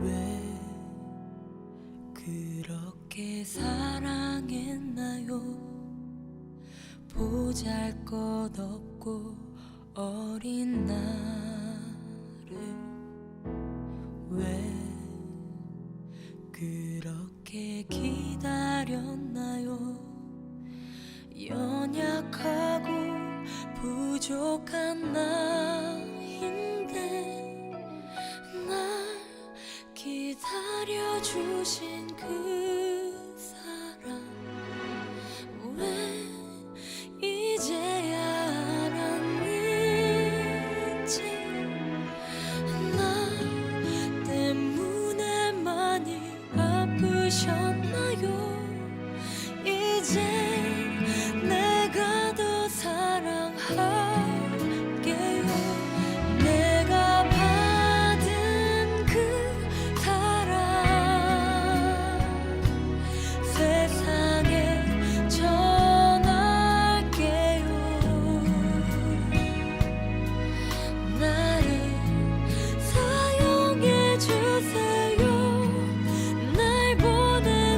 왜 그렇게 사랑했나요? 보잘것없고 어린 나를 왜 그렇게 기다렸나요? 연약하고 부족한 나인데 날 기다려주신 그 사랑 왜 이제야 알았는지 나 때문에 많이 아프셨나요? 이제 내가 더 사랑할게요. 내가 받은 그 사랑 세상에 전할게요. 나를 사용해 주세요. 날 보내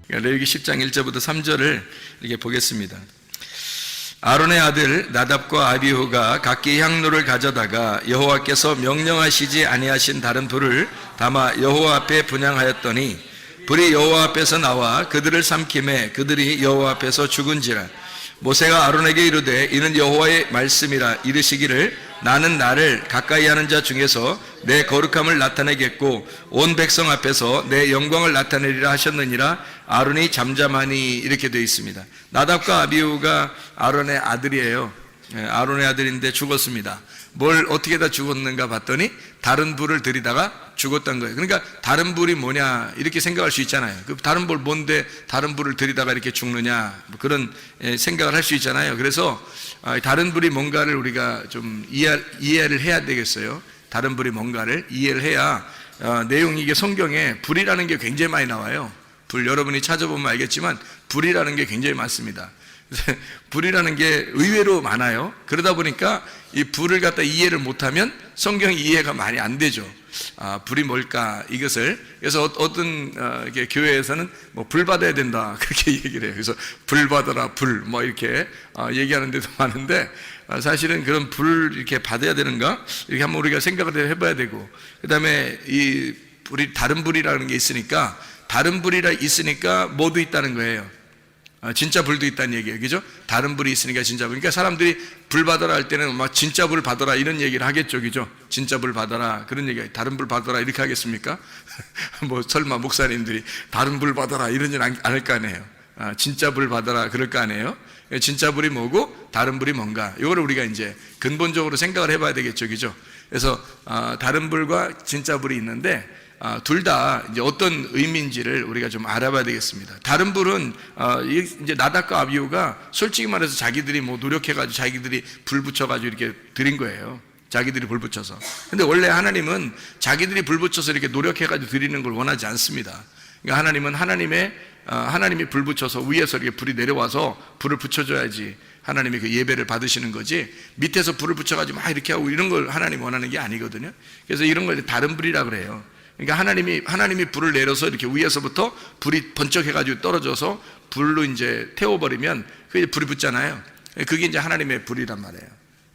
레위기 10장 1절부터 3절을 이렇게 보겠습니다. 아론의 아들 나답과 아비후가 각기 향로를 가져다가 여호와께서 명령하시지 아니하신 다른 불을 담아 여호와 앞에 분향하였더니 불이 여호와 앞에서 나와 그들을 삼킴에 그들이 여호와 앞에서 죽은지라. 모세가 아론에게 이르되 이는 여호와의 말씀이라 이르시기를 나는 나를 가까이 하는 자 중에서 내 거룩함을 나타내겠고 온 백성 앞에서 내 영광을 나타내리라 하셨느니라. 아론이 잠잠하니 이렇게 되어 있습니다. 나답과 아비후가 아론의 아들이에요. 아론의 아들인데 죽었습니다. 뭘 어떻게 다 죽었는가 봤더니 다른 불을 들이다가 죽었던 거예요. 그러니까 다른 불이 뭐냐 이렇게 생각할 수 있잖아요. 그 다른 불 뭔데 다른 불을 들이다가 이렇게 죽느냐 뭐 그런 생각을 할 수 있잖아요. 그래서 다른 불이 뭔가를 우리가 좀 이해를 해야 되겠어요. 다른 불이 뭔가를 이해를 해야 내용이 이게 성경에 불이라는 게 굉장히 많이 나와요. 불 여러분이 찾아보면 알겠지만 불이라는 게 굉장히 많습니다. 불이라는 게 의외로 많아요. 그러다 보니까 이 불을 갖다 이해를 못하면 성경이 이해가 많이 안 되죠. 불이 뭘까 이것을. 그래서 어떤 교회에서는 뭐 불 받아야 된다 그렇게 얘기를 해요. 그래서 불 받아라 불 뭐 이렇게 얘기하는 데도 많은데 사실은 그런 불 이렇게 받아야 되는가 이렇게 한번 우리가 생각을 해봐야 되고, 그 다음에 이 불이 다른 불이라는 게 있으니까 다른 불이라 있으니까 뭐도 있다는 거예요. 진짜 불도 있다는 얘기예요. 그죠? 다른 불이 있으니까 진짜 불. 그러니까 사람들이 불 받아라 할 때는 막 진짜 불 받아라 이런 얘기를 하겠죠. 그죠? 진짜 불 받아라 그런 얘기. 다른 불 받아라 이렇게 하겠습니까? 뭐 설마 목사님들이 다른 불 받아라 이러진 않을 거 아니에요. 진짜 불 받아라 그럴 거 아니에요. 진짜 불이 뭐고 다른 불이 뭔가 이거를 우리가 이제 근본적으로 생각을 해봐야 되겠죠. 그죠? 그래서 다른 불과 진짜 불이 있는데 둘 다 이제 어떤 의미인지를 우리가 좀 알아봐야 되겠습니다. 다른 불은 이제 나답과 아비후가 솔직히 말해서 자기들이 뭐 노력해가지고 자기들이 불 붙여가지고 이렇게 드린 거예요. 자기들이 불 붙여서. 근데 원래 하나님은 자기들이 불 붙여서 이렇게 노력해가지고 드리는 걸 원하지 않습니다. 그러니까 하나님은 하나님이 불 붙여서 위에서 이렇게 불이 내려와서 불을 붙여줘야지 하나님이 그 예배를 받으시는 거지, 밑에서 불을 붙여가지고 막 이렇게 하고 이런 걸 하나님이 원하는 게 아니거든요. 그래서 이런 걸 다른 불이라 그래요. 그러니까 하나님이 불을 내려서 이렇게 위에서부터 불이 번쩍해가지고 떨어져서 불로 이제 태워버리면 그게 불이 붙잖아요. 그게 이제 하나님의 불이란 말이에요.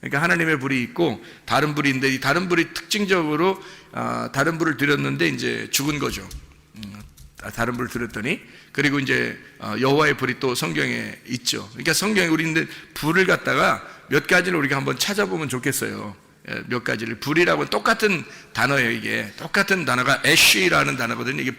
그러니까 하나님의 불이 있고 다른 불이 있는데 이 다른 불이 특징적으로 다른 불을 드렸는데 이제 죽은 거죠. 다른 불을 드렸더니, 그리고 이제 여호와의 불이 또 성경에 있죠. 그러니까 성경에 우리는 불을 갖다가 몇 가지를 우리가 한번 찾아보면 좋겠어요. 몇 가지를. 불이라고 똑같은 단어예요. 이게 똑같은 단어가 애쉬라는 단어거든요. 이게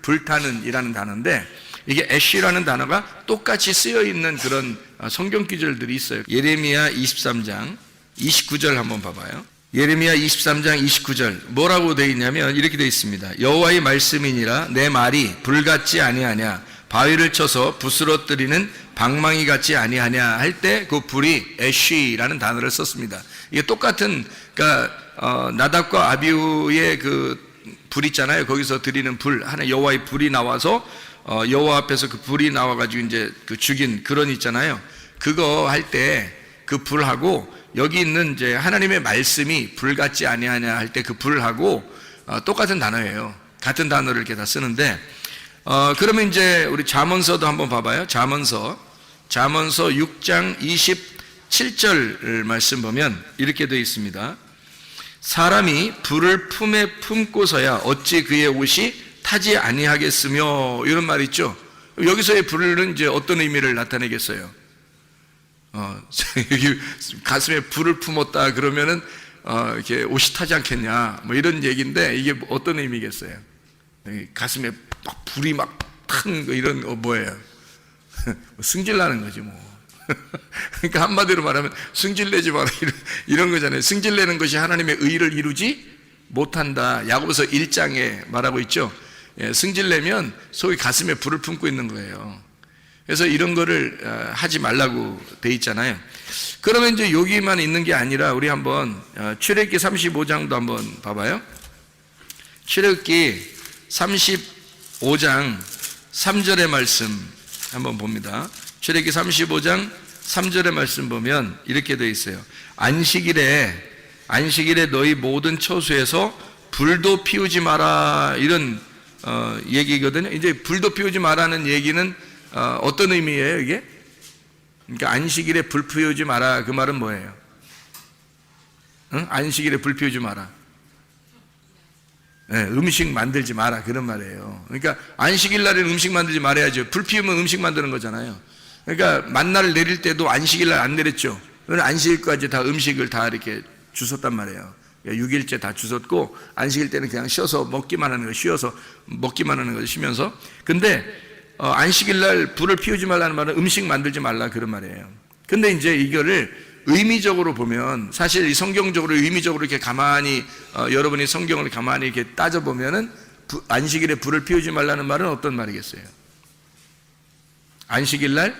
불타는 이라는 단어인데 이게 애쉬라는 단어가 똑같이 쓰여 있는 그런 성경 구절들이 있어요. 예레미야 23장 29절 한번 봐봐요. 예레미야 23장 29절 뭐라고 되어 있냐면 이렇게 되어 있습니다. 여호와의 말씀이니라 내 말이 불같지 아니하냐 바위를 쳐서 부스러뜨리는 방망이 같지 아니하냐 할 때 그 불이 애쉬라는 단어를 썼습니다. 이게 똑같은, 그러니까 나답과 아비후의 그 불 있잖아요. 거기서 드리는 불, 하나 여호와의 불이 나와서 여호와 앞에서 그 불이 나와가지고 이제 그 죽인 그런 있잖아요. 그거 할 때 그 불하고 여기 있는 이제 하나님의 말씀이 불같지 아니하냐 할 때 그 불하고 똑같은 단어예요. 같은 단어를 이렇게 다 쓰는데 그러면 이제 우리 잠언서도 한번 봐봐요. 잠언서 6장 27절 말씀 보면 이렇게 되어 있습니다. 사람이 불을 품에 품고서야 어찌 그의 옷이 타지 아니하겠으며 이런 말이 있죠. 여기서의 불은 이제 어떤 의미를 나타내겠어요? 여기 가슴에 불을 품었다 그러면은 이렇게 옷이 타지 않겠냐 뭐 이런 얘기인데 이게 어떤 의미겠어요? 가슴에 막 불이 막 탄 거 이런 거 뭐예요? 승질나는 거지 뭐. 그러니까 한마디로 말하면 승질내지 마라 이런 거잖아요. 승질내는 것이 하나님의 의를 이루지 못한다. 야고보서 1장에 말하고 있죠. 승질내면 속이 가슴에 불을 품고 있는 거예요. 그래서 이런 거를 하지 말라고 돼 있잖아요. 그러면 이제 여기만 있는 게 아니라 우리 한번 출애굽기 35장도 한번 봐봐요. 출애굽기 35장 3절의 말씀 한번 봅니다. 출애굽기 35장 3절의 말씀 보면 이렇게 되어 있어요. 안식일에 너희 모든 처소에서 불도 피우지 마라 이런 얘기거든요. 이제 불도 피우지 마라는 얘기는 어떤 의미예요, 이게? 그러니까 안식일에 불 피우지 마라. 그 말은 뭐예요? 응? 안식일에 불 피우지 마라. 네, 음식 만들지 마라. 그런 말이에요. 그러니까 안식일 날에는 음식 만들지 말아야죠. 불 피우면 음식 만드는 거잖아요. 그러니까 만나를 내릴 때도 안식일 날 안 내렸죠. 그건 안식일까지 다 음식을 다 이렇게 주웠단 말이에요. 6일째 다 주웠고, 안식일 때는 그냥 쉬어서 먹기만 하는 거, 쉬어서 먹기만 하는 거죠, 쉬면서. 근데 안식일 날 불을 피우지 말라는 말은 음식 만들지 말라, 그런 말이에요. 근데 이제 이거를 의미적으로 보면, 사실 이 성경적으로 의미적으로 이렇게 가만히 여러분이 성경을 가만히 이렇게 따져보면은 안식일에 불을 피우지 말라는 말은 어떤 말이겠어요? 안식일 날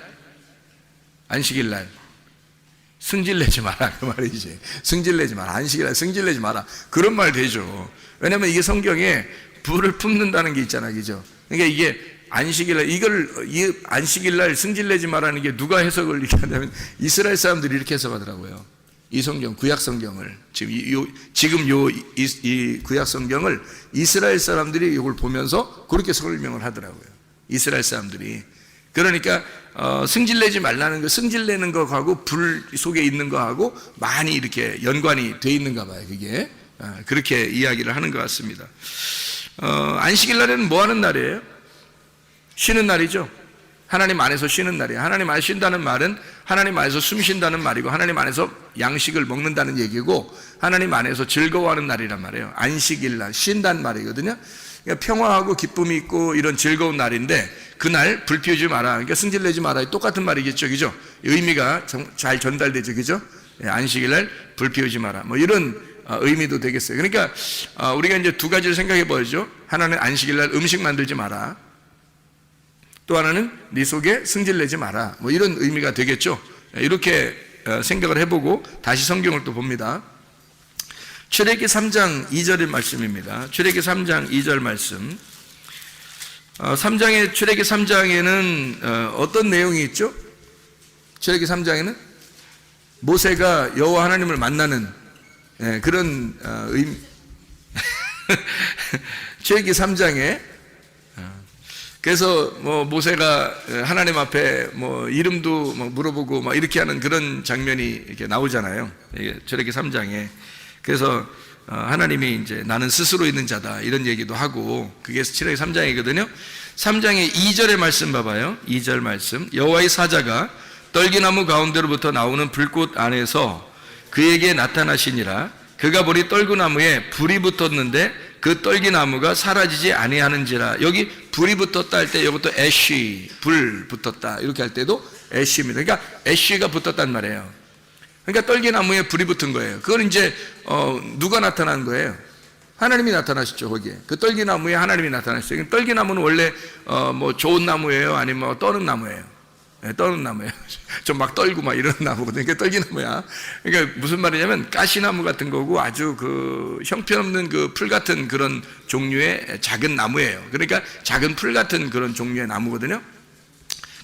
승질내지 마라, 그 말이지. 승질내지 마라. 안식일 날 승질내지 마라. 그런 말 되죠. 왜냐면 이게 성경에 불을 품는다는 게 있잖아, 그죠? 그러니까 이게 안식일 날, 이 안식일 날 승질내지 마라는 게 누가 해석을 이렇게 하냐면 이스라엘 사람들이 이렇게 해석하더라고요. 이 성경, 구약 성경을. 지금 이 구약 성경을 이스라엘 사람들이 이걸 보면서 그렇게 설명을 하더라고요. 이스라엘 사람들이. 그러니까 승질내지 말라는 거, 승질내는 거하고 불 속에 있는 거하고 많이 이렇게 연관이 돼 있는가 봐요. 그게 그렇게 이야기를 하는 것 같습니다. 안식일 날에는 뭐 하는 날이에요? 쉬는 날이죠. 하나님 안에서 쉬는 날이에요. 하나님 안에서 쉰다는 말은 하나님 안에서 숨 쉰다는 말이고, 하나님 안에서 양식을 먹는다는 얘기고, 하나님 안에서 즐거워하는 날이란 말이에요. 안식일 날, 쉰다는 말이거든요. 그러니까 평화하고 기쁨이 있고 이런 즐거운 날인데, 그날 불 피우지 마라, 그러니까 승질내지 마라, 똑같은 말이겠죠, 그죠? 의미가 잘 전달되죠, 그죠? 안식일날 불 피우지 마라, 뭐 이런 의미도 되겠어요. 그러니까 우리가 이제 두 가지를 생각해 보죠. 하나는 안식일날 음식 만들지 마라, 또 하나는 네 속에 승질내지 마라, 뭐 이런 의미가 되겠죠. 이렇게 생각을 해보고 다시 성경을 또 봅니다. 출애기 3장 2절의 말씀입니다. 출애기 3장 2절 말씀. 출애기 3장에는 어떤 내용이 있죠? 출애기 3장에는 모세가 여호와 하나님을 만나는 그런 의미. 출애기 3장에 그래서 뭐 모세가 하나님 앞에 뭐 이름도 뭐 물어보고 막 이렇게 하는 그런 장면이 이렇게 나오잖아요. 출애기 3장에. 그래서 하나님이 이제 나는 스스로 있는 자다 이런 얘기도 하고, 그게 출애기 3장이거든요. 3장의 2절의 말씀 봐봐요. 2절 말씀. 여호와의 사자가 떨기나무 가운데로부터 나오는 불꽃 안에서 그에게 나타나시니라. 그가 보니 떨구나무에 불이 붙었는데 그 떨기나무가 사라지지 아니하는지라. 여기 불이 붙었다 할 때 이것도 애쉬, 불 붙었다 이렇게 할 때도 애쉬입니다. 그러니까 애쉬가 붙었단 말이에요. 그러니까 떨기나무에 불이 붙은 거예요. 그건 이제 누가 나타난 거예요? 하나님이 나타나셨죠, 거기에. 그 떨기나무에 하나님이 나타나셨어요. 떨기나무는 원래 뭐 좋은 나무예요, 아니면 뭐 떠는 나무예요? 네, 떠는 나무예요. 좀 막 떨고 막 이런 나무거든요. 그러니까 떨기나무야. 그러니까 무슨 말이냐면 가시나무 같은 거고, 아주 그 형편없는 그 풀 같은 그런 종류의 작은 나무예요. 그러니까 작은 풀 같은 그런 종류의 나무거든요.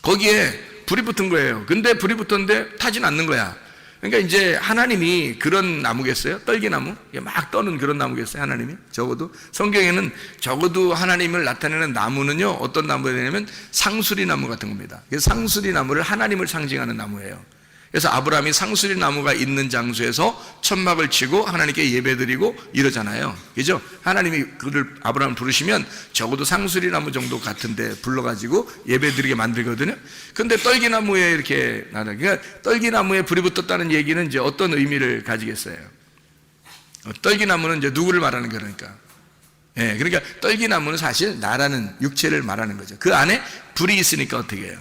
거기에 불이 붙은 거예요. 근데 불이 붙었는데 타진 않는 거야. 그러니까 이제 하나님이 그런 나무겠어요? 떨기나무? 막 떠는 그런 나무겠어요? 하나님이? 적어도 성경에는 적어도 하나님을 나타내는 나무는요, 어떤 나무가 되냐면 상수리 나무 같은 겁니다. 그래서 상수리 나무를 하나님을 상징하는 나무예요. 그래서 아브라함이 상수리 나무가 있는 장소에서 천막을 치고 하나님께 예배드리고 이러잖아요, 그죠? 하나님이 아브라함을 부르시면 적어도 상수리 나무 정도 같은데 불러가지고 예배드리게 만들거든요. 근데 떨기나무에 이렇게 그러니까 떨기나무에 불이 붙었다는 얘기는 이제 어떤 의미를 가지겠어요? 떨기나무는 이제 누구를 말하는 거니까? 그러니까 떨기나무는 사실 나라는 육체를 말하는 거죠. 그 안에 불이 있으니까 어떻게 해요?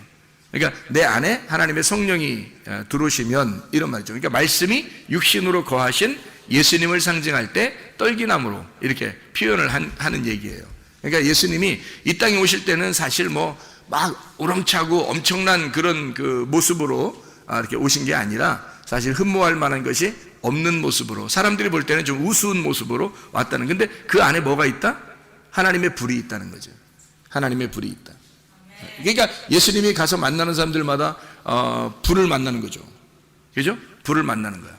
그러니까 내 안에 하나님의 성령이 들어오시면 이런 말이죠. 그러니까 말씀이 육신으로 거하신 예수님을 상징할 때 떨기나무로 이렇게 표현을 하는 얘기예요. 그러니까 예수님이 이 땅에 오실 때는 사실 뭐 막 우렁차고 엄청난 그런 그 모습으로 이렇게 오신 게 아니라 사실 흠모할 만한 것이 없는 모습으로, 사람들이 볼 때는 좀 우스운 모습으로 왔다는. 근데 그 안에 뭐가 있다? 하나님의 불이 있다는 거죠. 하나님의 불이 있다. 그러니까 예수님이 가서 만나는 사람들마다 불을 만나는 거죠, 그죠? 불을 만나는 거야.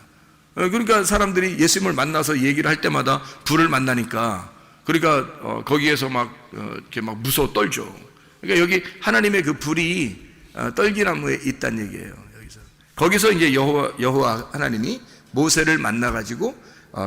그러니까 사람들이 예수님을 만나서 얘기를 할 때마다 불을 만나니까 그러니까 거기에서 이렇게 막 무서워 떨죠. 그러니까 여기 하나님의 그 불이 떨기나무에 있다는 얘기예요. 거기서 이제 여호와 하나님이 모세를 만나가지고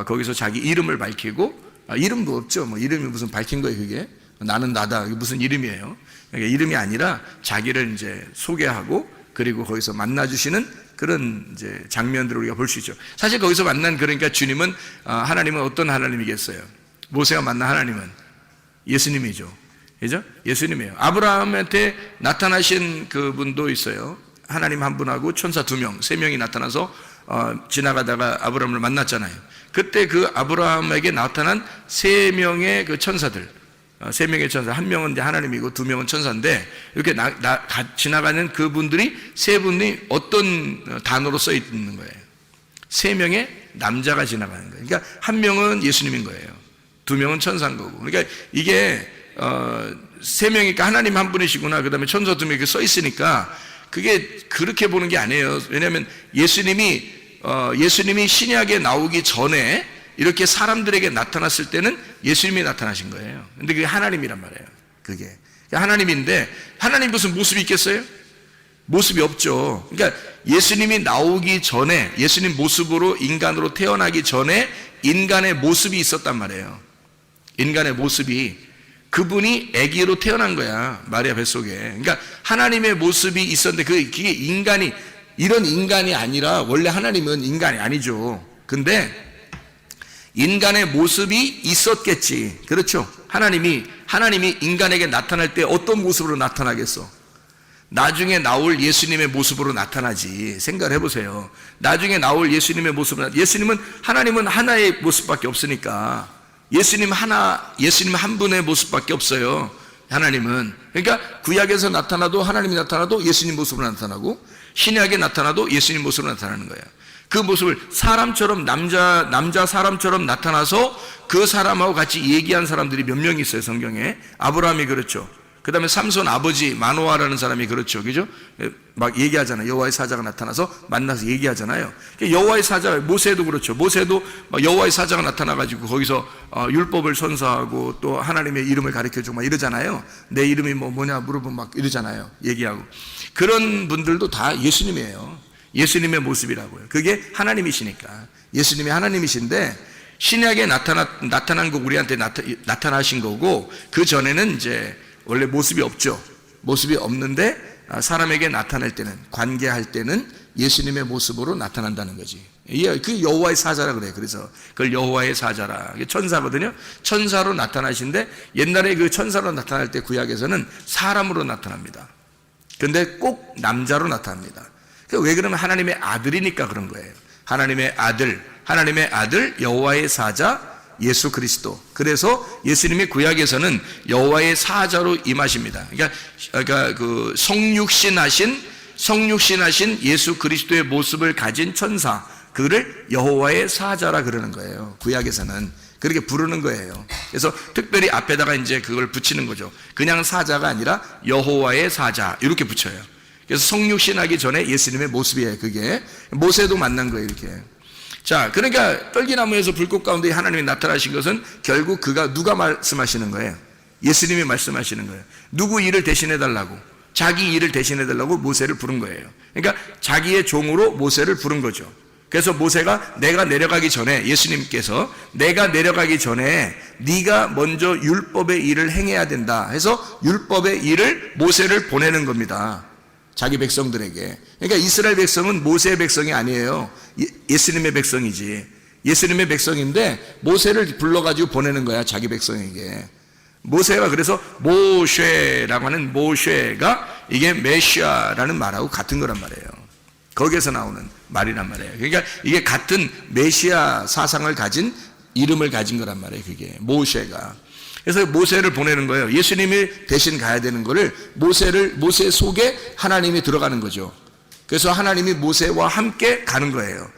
거기서 자기 이름을 밝히고, 이름도 없죠. 뭐 이름이 무슨 밝힌 거예요, 그게. 나는 나다. 이게 무슨 이름이에요? 그러니까 이름이 아니라 자기를 이제 소개하고, 그리고 거기서 만나주시는 그런 이제 장면들을 우리가 볼 수 있죠. 사실 거기서 만난, 그러니까 주님은, 하나님은 어떤 하나님이겠어요? 모세가 만난 하나님은 예수님이죠. 그죠? 예수님이에요. 아브라함한테 나타나신 그분도 있어요. 하나님 한 분하고 천사 2명, 3명이 나타나서 지나가다가 아브라함을 만났잖아요. 그때 그 아브라함에게 나타난 3명의 그 천사들, 3명의 천사, 1명은 이제 하나님이고 2명은 천사인데, 이렇게 지나가는 그분들이 3분이 어떤 단어로 써 있는 거예요? 3명의 남자가 지나가는 거예요. 그러니까 1명은 예수님인 거예요. 2명은 천사인 거고. 그러니까 이게 3명이니까 하나님 한 분이시구나, 그 다음에 천사 2명이 이렇게 써 있으니까 그게 그렇게 보는 게 아니에요. 왜냐하면 예수님이 신약에 나오기 전에 이렇게 사람들에게 나타났을 때는 예수님이 나타나신 거예요. 근데 그게 하나님이란 말이에요. 그게 하나님인데, 하나님 무슨 모습이 있겠어요? 모습이 없죠. 그러니까 예수님이 나오기 전에, 예수님 모습으로 인간으로 태어나기 전에 인간의 모습이 있었단 말이에요. 인간의 모습이, 그분이 아기로 태어난 거야, 마리아 뱃속에. 그러니까 하나님의 모습이 있었는데 그게 인간이, 이런 인간이 아니라, 원래 하나님은 인간이 아니죠. 근데 인간의 모습이 있었겠지. 그렇죠? 하나님이 인간에게 나타날 때 어떤 모습으로 나타나겠어? 나중에 나올 예수님의 모습으로 나타나지. 생각을 해보세요. 나중에 나올 예수님의 모습은, 하나님은 하나의 모습밖에 없으니까, 예수님 한 분의 모습밖에 없어요. 하나님은. 그러니까 구약에서 나타나도, 하나님이 나타나도 예수님 모습으로 나타나고, 신약에 나타나도 예수님 모습으로 나타나는 거예요. 그 모습을 사람처럼, 남자 사람처럼 나타나서 그 사람하고 같이 얘기한 사람들이 몇 명 있어요, 성경에. 아브라함이 그렇죠. 그 다음에 삼손 아버지 마노아라는 사람이 그렇죠. 그죠? 막 얘기하잖아요. 여호와의 사자가 나타나서 만나서 얘기하잖아요. 여호와의 사자, 모세도 그렇죠. 모세도 여호와의 사자가 나타나가지고 거기서 율법을 선서하고 또 하나님의 이름을 가르쳐주고 막 이러잖아요. 내 이름이 뭐냐 물어보면 막 이러잖아요. 얘기하고. 그런 분들도 다 예수님이에요. 예수님의 모습이라고요. 그게 하나님이시니까. 예수님이 하나님이신데, 신약에 나타난 거 우리한테 나타나신 거고, 그 전에는 이제 원래 모습이 없죠. 모습이 없는데 사람에게 나타날 때는, 관계할 때는 예수님의 모습으로 나타난다는 거지. 그 여호와의 사자라 그래요. 그래서 그걸 여호와의 사자라. 천사거든요. 천사로 나타나신데, 옛날에 그 천사로 나타날 때 구약에서는 사람으로 나타납니다. 근데 꼭 남자로 나타납니다. 왜 그러면 하나님의 아들이니까 그런 거예요. 하나님의 아들 여호와의 사자 예수 그리스도. 그래서 예수님이 구약에서는 여호와의 사자로 임하십니다. 그러니까 그 성육신하신 예수 그리스도의 모습을 가진 천사, 그를 여호와의 사자라 그러는 거예요. 구약에서는 그렇게 부르는 거예요. 그래서 특별히 앞에다가 이제 그걸 붙이는 거죠. 그냥 사자가 아니라 여호와의 사자, 이렇게 붙여요. 그래서 성육신하기 전에 예수님의 모습이에요. 그게 모세도 만난 거예요, 이렇게. 자, 그러니까 떨기나무에서 불꽃 가운데 하나님이 나타나신 것은 결국 누가 말씀하시는 거예요? 예수님이 말씀하시는 거예요. 누구 일을 대신해 달라고, 자기 일을 대신해 달라고 모세를 부른 거예요. 그러니까 자기의 종으로 모세를 부른 거죠. 그래서 모세가 내가 내려가기 전에, 예수님께서 내가 내려가기 전에 네가 먼저 율법의 일을 행해야 된다 해서 율법의 일을 모세를 보내는 겁니다. 자기 백성들에게. 그러니까 이스라엘 백성은 모세의 백성이 아니에요. 예수님의 백성이지. 예수님의 백성인데 모세를 불러가지고 보내는 거야, 자기 백성에게. 모세가 그래서 모쉐라고 하는 모쉐가 이게 메시아라는 말하고 같은 거란 말이에요. 거기에서 나오는 말이란 말이에요. 그러니까 이게 같은 메시아 사상을 가진, 이름을 가진 거란 말이에요, 그게. 모쉐가. 그래서 모세를 보내는 거예요. 예수님이 대신 가야 되는 거를 모세 속에 하나님이 들어가는 거죠. 그래서 하나님이 모세와 함께 가는 거예요.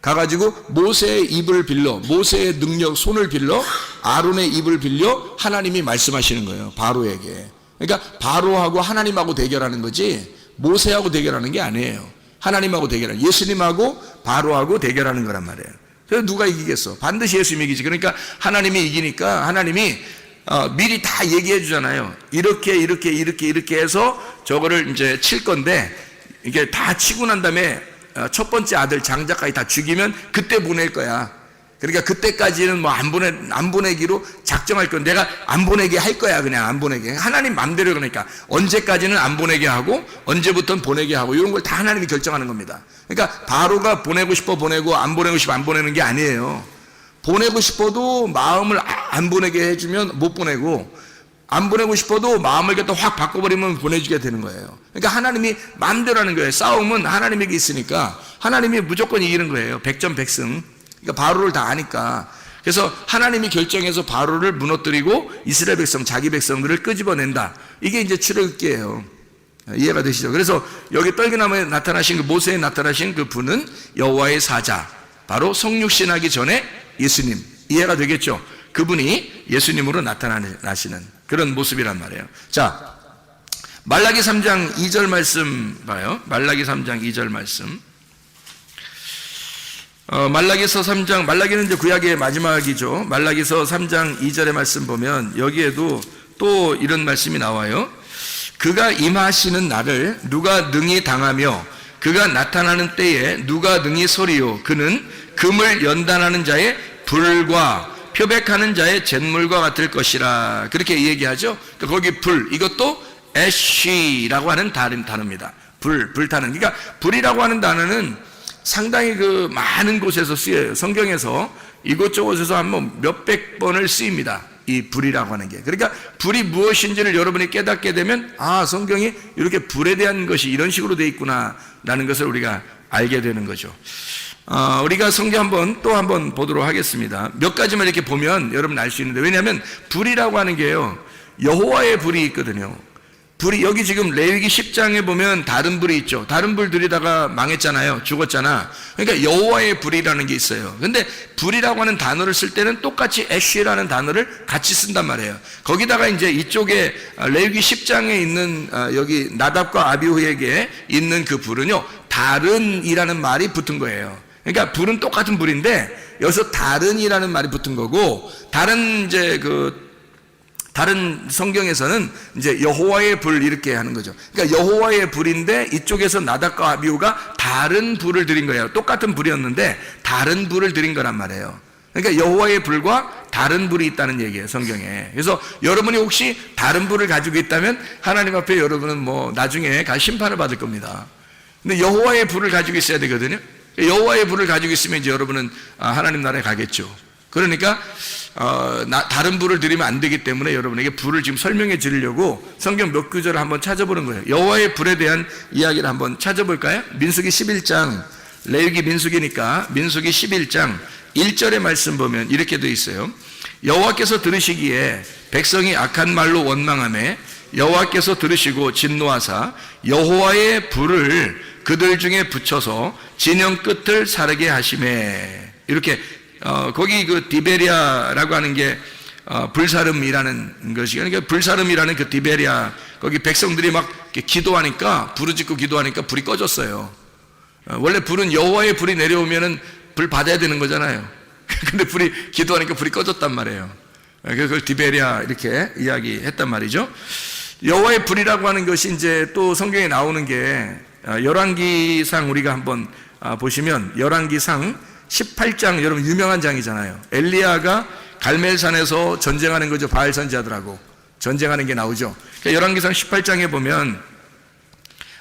가가지고 모세의 입을 빌려, 모세의 능력, 손을 빌려, 아론의 입을 빌려 하나님이 말씀하시는 거예요, 바로에게. 그러니까 바로하고 하나님하고 대결하는 거지 모세하고 대결하는 게 아니에요. 하나님하고 대결하는, 예수님하고 바로하고 대결하는 거란 말이에요. 그래서 누가 이기겠어? 반드시 예수님이 이기지. 그러니까 하나님이 이기니까 하나님이 미리 다 얘기해 주잖아요. 이렇게 해서 저거를 이제 칠 건데, 이게 다 치고 난 다음에 첫 번째 아들 장자까지 다 죽이면 그때 보낼 거야. 그러니까 그때까지는 뭐 안 보내기로 작정할 건, 내가 안 보내게 할 거야. 그냥 안 보내게. 하나님 맘대로. 그러니까 언제까지는 안 보내게 하고 언제부터는 보내게 하고, 이런 걸 다 하나님이 결정하는 겁니다. 그러니까 바로가 보내고 싶어 보내고 안 보내고 싶어 안 보내는 게 아니에요. 보내고 싶어도 마음을 안 보내게 해주면 못 보내고, 안 보내고 싶어도 마음을 갖다 확 바꿔버리면 보내주게 되는 거예요. 그러니까 하나님이 마음대로 하는 거예요. 싸움은 하나님에게 있으니까 하나님이 무조건 이기는 거예요. 백전백승. 그러니까 바로를 다 아니까. 그래서 하나님이 결정해서 바로를 무너뜨리고 이스라엘 백성, 자기 백성들을 끄집어낸다. 이게 이제 출애굽기예요. 이해가 되시죠? 그래서 여기 떨기나무에 나타나신 그 모세에 나타나신 그 분은 여호와의 사자, 바로 성육신하기 전에 예수님. 이해가 되겠죠? 그분이 예수님으로 나타나시는 그런 모습이란 말이에요. 자, 말라기 3장 2절 말씀 봐요. 말라기 3장 2절 말씀. 말라기서 3장, 말라기는 이제 구약의 마지막이죠. 말라기서 3장 2절의 말씀 보면 여기에도 또 이런 말씀이 나와요. 그가 임하시는 날을 누가 능히 당하며 그가 나타나는 때에 누가 능히 서리요. 그는 금을 연단하는 자의 불과 표백하는 자의 잿물과 같을 것이라. 그렇게 얘기하죠. 거기 불, 이것도 애쉬라고 하는 단어입니다. 불타는. 그러니까 불이라고 하는 단어는 상당히 그 많은 곳에서 쓰여요. 성경에서 이곳저곳에서 한번 몇백 번을 쓰입니다. 이 불이라고 하는 게. 그러니까 불이 무엇인지를 여러분이 깨닫게 되면, 아, 성경이 이렇게 불에 대한 것이 이런 식으로 되어 있구나 라는 것을 우리가 알게 되는 거죠. 우리가 성경 또 한번 보도록 하겠습니다. 몇 가지만 이렇게 보면 여러분 알 수 있는데, 왜냐하면 불이라고 하는 게요, 여호와의 불이 있거든요. 불이, 여기 지금 레위기 10장에 보면 다른 불이 있죠. 다른 불 들이다가 망했잖아요. 죽었잖아. 그러니까 여호와의 불이라는 게 있어요. 근데 불이라고 하는 단어를 쓸 때는 똑같이 애쉬라는 단어를 같이 쓴단 말이에요. 거기다가 이제 이쪽에 레위기 10장에 있는 여기 나답과 아비후에게 있는 그 불은요, 다른이라는 말이 붙은 거예요. 그러니까 불은 똑같은 불인데 여기서 다른이라는 말이 붙은 거고, 다른 성경에서는 이제 여호와의 불 이렇게 하는 거죠. 그러니까 여호와의 불인데 이쪽에서 나답과 아비후가 다른 불을 드린 거예요. 똑같은 불이었는데 다른 불을 드린 거란 말이에요. 그러니까 여호와의 불과 다른 불이 있다는 얘기예요, 성경에. 그래서 여러분이 혹시 다른 불을 가지고 있다면 하나님 앞에 여러분은 뭐 나중에 심판을 받을 겁니다. 근데 여호와의 불을 가지고 있어야 되거든요. 여호와의 불을 가지고 있으면 이제 여러분은 하나님 나라에 가겠죠. 그러니까 다른 불을 드리면 안 되기 때문에 여러분에게 불을 지금 설명해 드리려고 성경 몇 구절을 한번 찾아보는 거예요. 여호와의 불에 대한 이야기를 한번 찾아볼까요? 민수기 11장, 레위기 민수기니까 민수기 11장 1절의 말씀 보면 이렇게 되어 있어요. 여호와께서 들으시기에 백성이 악한 말로 원망하며 여호와께서 들으시고 진노하사 여호와의 불을 그들 중에 붙여서 진영 끝을 사르게 하시매. 이렇게 거기 그 디베리아라고 하는 게 불사름이라는 것이, 그러니까 불사름이라는 그 디베리아, 거기 백성들이 막 기도하니까, 부르짖고 기도하니까 불이 꺼졌어요. 원래 불은 여호와의 불이 내려오면은 불 받아야 되는 거잖아요. 근데 기도하니까 불이 꺼졌단 말이에요. 그래서 그걸 디베리아 이렇게 이야기했단 말이죠. 여호와의 불이라고 하는 것이 이제 또 성경에 나오는 게 열왕기상 우리가 한번 보시면 열왕기상 18장, 여러분 유명한 장이잖아요. 엘리야가 갈멜산에서 전쟁하는 거죠. 바알 선지자들하고 전쟁하는 게 나오죠. 그러니까 열왕기상 18장에 보면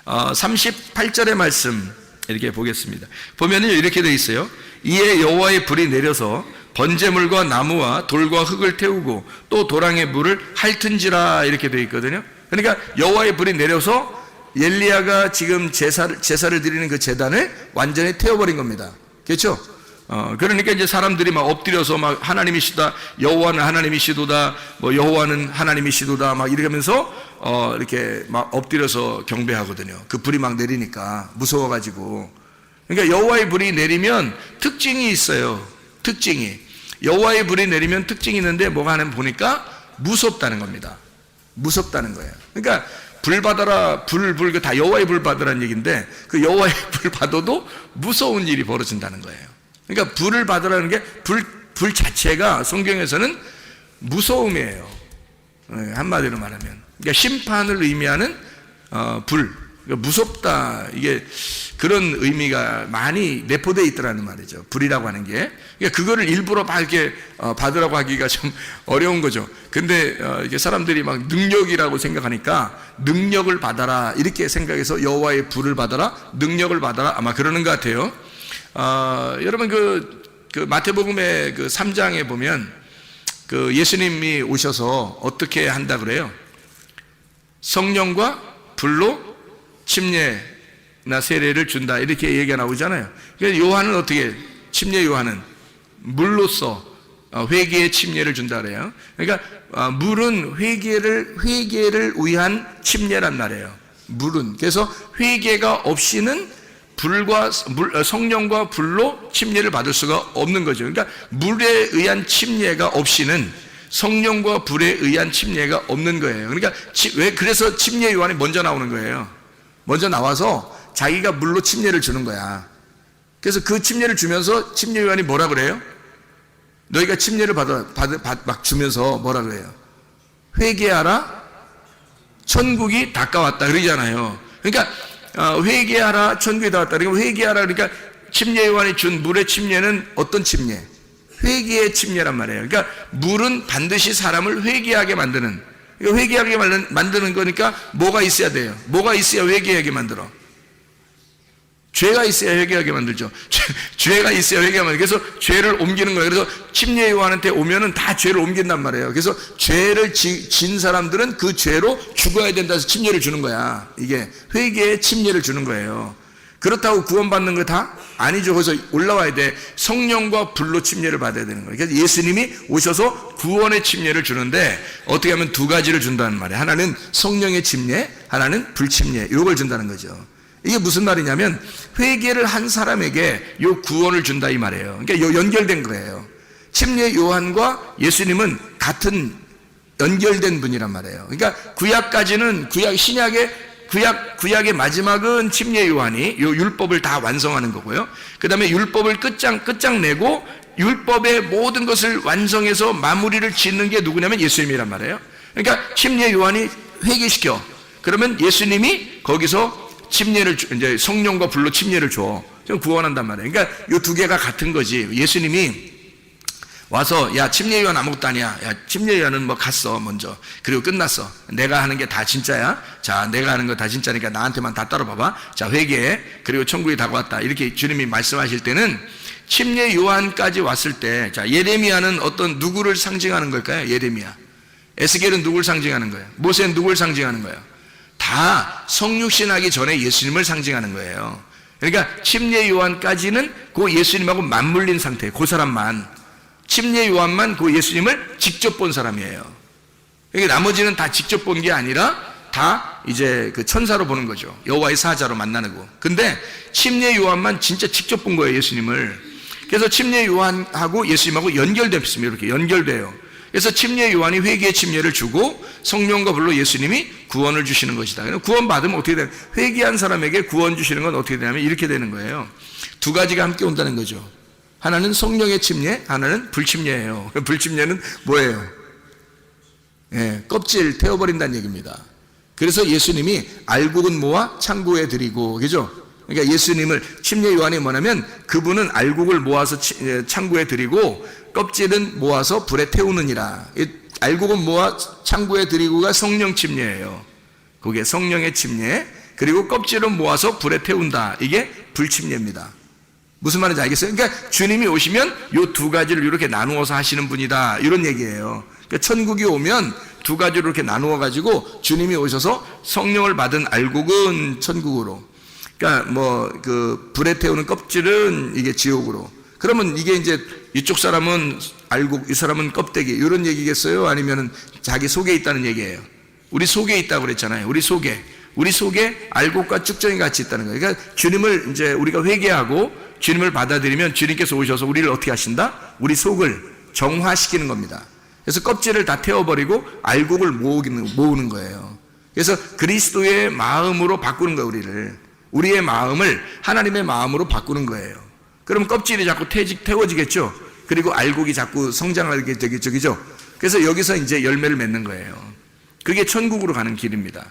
38절의 말씀 이렇게 보겠습니다. 보면은 이렇게 되어 있어요. 이에 여호와의 불이 내려서 번제물과 나무와 돌과 흙을 태우고 또 도랑의 물을 핥은지라, 이렇게 되어 있거든요. 그러니까 여호와의 불이 내려서 엘리야가 지금 제사를 드리는 그 제단을 완전히 태워버린 겁니다. 그렇죠? 그러니까 이제 사람들이 막 엎드려서 막 하나님이시다, 여호와는 하나님이시도다, 뭐 여호와는 하나님이시도다, 막 이렇게 하면서 이렇게 막 엎드려서 경배하거든요. 그 불이 막 내리니까 무서워가지고. 그러니까 여호와의 불이 내리면 특징이 있어요. 특징이. 여호와의 불이 내리면 특징이 있는데 뭐가 하냐면 보니까 무섭다는 겁니다. 무섭다는 거예요. 그러니까 불 받아라, 불 그 다 여호와의 불 받으라는 얘기인데, 그 여호와의 불 받아도 무서운 일이 벌어진다는 거예요. 그러니까 불을 받으라는 게 불 자체가 성경에서는 무서움이에요. 한마디로 말하면. 그러니까 심판을 의미하는 불. 그러니까 무섭다. 이게 그런 의미가 많이 내포되어 있더라는 말이죠. 불이라고 하는 게. 그러니까 그거를 일부러 막 이렇게 받으라고 하기가 좀 어려운 거죠. 근데 이게 사람들이 막 능력이라고 생각하니까 능력을 받아라 이렇게 생각해서 여호와의 불을 받아라, 능력을 받아라 아마 그러는 것 같아요. 여러분 그 마태복음의 그 3장에 보면 그 예수님이 오셔서 어떻게 한다 그래요? 성령과 불로 침례나 세례를 준다 이렇게 얘기가 나오잖아요. 그래서 요한은 어떻게 침례 요한은 물로써 회개의 침례를 준다 그래요. 그러니까 물은 회개를 위한 침례란 말이에요. 물은 그래서 회개가 없이는 성령과 불로 침례를 받을 수가 없는 거죠. 그러니까 물에 의한 침례가 없이는 성령과 불에 의한 침례가 없는 거예요. 그러니까 그래서 침례 요한이 먼저 나오는 거예요. 먼저 나와서 자기가 물로 침례를 주는 거야. 그래서 그 침례를 주면서 침례 요한이 뭐라 그래요? 너희가 침례를 막 주면서 뭐라 그래요? 회개하라, 천국이 가까웠다 그러잖아요. 그러니까 회개하라, 천국이 다 왔다. 그러니까 회개하라. 그러니까 침례 요한이 준 물의 침례는 어떤 침례? 회개의 침례란 말이에요. 그러니까 물은 반드시 사람을 회개하게 만드는. 그러니까 회개하게 만드는 거니까 뭐가 있어야 돼요? 뭐가 있어야 회개하게 만들어? 죄가 있어야 회개하게 만들죠. 죄가 있어야 회개하게 만들죠. 그래서 죄를 옮기는 거예요. 그래서 침례 요한한테 오면은 다 죄를 옮긴단 말이에요. 그래서 죄를 진 사람들은 그 죄로 죽어야 된다 해서 침례를 주는 거야. 이게 회개의 침례를 주는 거예요. 그렇다고 구원받는 거 다? 아니죠. 그래서 올라와야 돼. 성령과 불로 침례를 받아야 되는 거예요. 그래서 예수님이 오셔서 구원의 침례를 주는데 어떻게 하면 두 가지를 준다는 말이에요. 하나는 성령의 침례, 하나는 불침례. 이걸 준다는 거죠. 이게 무슨 말이냐면 회개를 한 사람에게 요 구원을 준다 이 말이에요. 그러니까 요 연결된 거예요. 침례 요한과 예수님은 같은 연결된 분이란 말이에요. 그러니까 구약까지는 구약의 마지막은 침례 요한이 요 율법을 다 완성하는 거고요. 그 다음에 율법을 끝장내고 율법의 모든 것을 완성해서 마무리를 짓는 게 누구냐면 예수님이란 말이에요. 그러니까 침례 요한이 회개시켜. 그러면 예수님이 거기서 침례를 이제 성령과 불로 침례를 줘. 구원한단 말이에요. 그러니까 이 두 개가 같은 거지. 예수님이 와서 야 침례 요한 아무것도 아니야. 야 침례 요한은 뭐 갔어 먼저. 그리고 끝났어. 내가 하는 게 다 진짜야. 자 내가 하는 거 다 진짜니까 나한테만 다 따라봐봐. 자 회개해. 그리고 천국이 다가왔다. 이렇게 주님이 말씀하실 때는 침례 요한까지 왔을 때 자 예레미야는 어떤 누구를 상징하는 걸까요? 예레미야. 에스겔은 누구를 상징하는 거예요? 모세는 누구를 상징하는 거예요? 다 성육신하기 전에 예수님을 상징하는 거예요. 그러니까 침례 요한까지는 그 예수님하고 맞물린 상태, 그 사람만. 침례 요한만 그 예수님을 직접 본 사람이에요. 그러니까 나머지는 다 직접 본 게 아니라 다 이제 그 천사로 보는 거죠. 여호와의 사자로 만나는 거. 근데 침례 요한만 진짜 직접 본 거예요, 예수님을. 그래서 침례 요한하고 예수님하고 연결됐습니다. 이렇게 연결돼요. 그래서 침례 요한이 회개의 침례를 주고 성령과 불로 예수님이 구원을 주시는 것이다. 구원 받으면 어떻게 되냐? 회개한 사람에게 구원 주시는 건 어떻게 되냐면 이렇게 되는 거예요. 두 가지가 함께 온다는 거죠. 하나는 성령의 침례, 하나는 불침례예요. 불침례는 뭐예요? 예, 껍질 태워버린다는 얘기입니다. 그래서 예수님이 알곡은 모아 창고에 드리고, 그죠? 그러니까 예수님을 침례 요한이 뭐냐면 그분은 알곡을 모아서 창고에 드리고 껍질은 모아서 불에 태우느니라. 알곡은 모아 창고에 드리고가 성령 침례예요. 그게 성령의 침례. 그리고 껍질은 모아서 불에 태운다. 이게 불침례입니다. 무슨 말인지 알겠어요? 그러니까 주님이 오시면 이 두 가지를 이렇게 나누어서 하시는 분이다. 이런 얘기예요. 그러니까 천국이 오면 두 가지로 이렇게 나누어 가지고 주님이 오셔서 성령을 받은 알곡은 천국으로, 그러니까 뭐 그 불에 태우는 껍질은 이게 지옥으로. 그러면 이게 이제 이쪽 사람은 알곡, 이 사람은 껍데기, 이런 얘기겠어요? 아니면은 자기 속에 있다는 얘기예요? 우리 속에 있다고 그랬잖아요. 우리 속에 알곡과 쭉정이 같이 있다는 거예요. 그러니까 주님을 이제 우리가 회개하고 주님을 받아들이면 주님께서 오셔서 우리를 어떻게 하신다? 우리 속을 정화시키는 겁니다. 그래서 껍질을 다 태워버리고 알곡을 모으는 거예요. 그래서 그리스도의 마음으로 바꾸는 거예요, 우리의 마음을 하나님의 마음으로 바꾸는 거예요. 그럼 껍질이 자꾸 태워지겠죠. 그리고 알곡이 자꾸 성장하게 되겠죠. 그래서 여기서 이제 열매를 맺는 거예요. 그게 천국으로 가는 길입니다.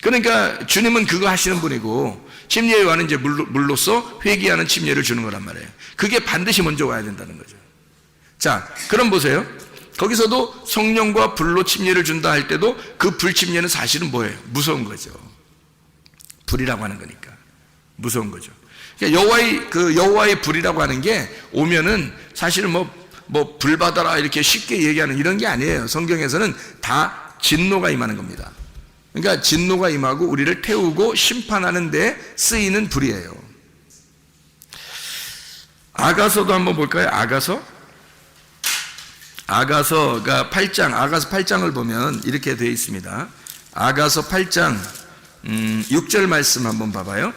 그러니까 주님은 그거 하시는 분이고 침례의 요한은 이제 물로써 회개하는 침례를 주는 거란 말이에요. 그게 반드시 먼저 와야 된다는 거죠. 자, 그럼 보세요. 거기서도 성령과 불로 침례를 준다 할 때도 그 불침례는 사실은 뭐예요? 무서운 거죠. 불이라고 하는 거니까 무서운 거죠. 그러니까 여호와의 불이라고 하는 게 오면은 사실은 뭐 불 받아라 이렇게 쉽게 얘기하는 이런 게 아니에요. 성경에서는 다 진노가 임하는 겁니다. 그러니까 진노가 임하고 우리를 태우고 심판하는 데 쓰이는 불이에요. 아가서도 한번 볼까요? 아가서가 8장, 아가서 8장을 보면 이렇게 되어 있습니다. 아가서 8장 6절 말씀 한번 봐봐요.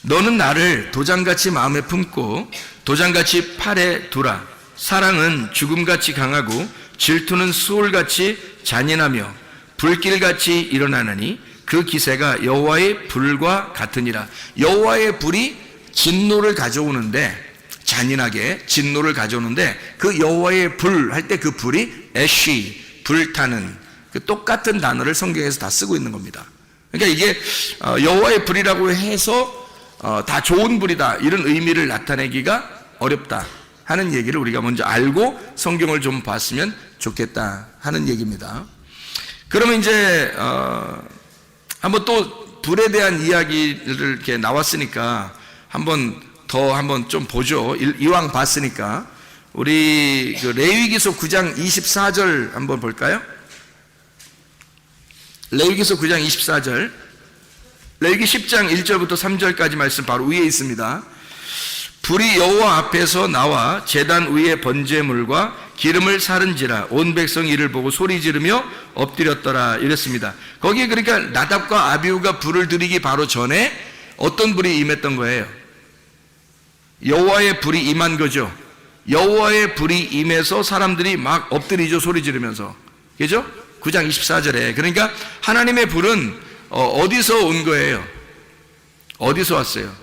너는 나를 도장같이 마음에 품고 도장같이 팔에 두라. 사랑은 죽음같이 강하고 질투는 수월같이 잔인하며 불길같이 일어나느니 그 기세가 여호와의 불과 같으니라. 여호와의 불이 진노를 가져오는데, 잔인하게 진노를 가져오는데 그 여호와의 불 할 때 그 불이 애쉬, 불타는 그 똑같은 단어를 성경에서 다 쓰고 있는 겁니다. 그러니까 이게 여호와의 불이라고 해서 다 좋은 불이다 이런 의미를 나타내기가 어렵다 하는 얘기를 우리가 먼저 알고 성경을 좀 봤으면 좋겠다 하는 얘기입니다. 그러면 이제 한번 또 불에 대한 이야기를 이렇게 나왔으니까 한번 좀 보죠. 이왕 봤으니까 우리 그 레위기서 9장 24절 한번 볼까요? 레위기서 9장 24절, 레위기 10장 1절부터 3절까지 말씀 바로 위에 있습니다. 불이 여호와 앞에서 나와 제단 위에 번제물과 기름을 사른지라 온 백성이 이를 보고 소리 지르며 엎드렸더라 이랬습니다. 거기에 그러니까 나답과 아비후가 불을 들이기 바로 전에 어떤 불이 임했던 거예요? 여호와의 불이 임한 거죠. 여호와의 불이 임해서 사람들이 막 엎드리죠. 소리 지르면서. 그죠? 9장 24절에. 그러니까 하나님의 불은 어디서 온 거예요? 어디서 왔어요?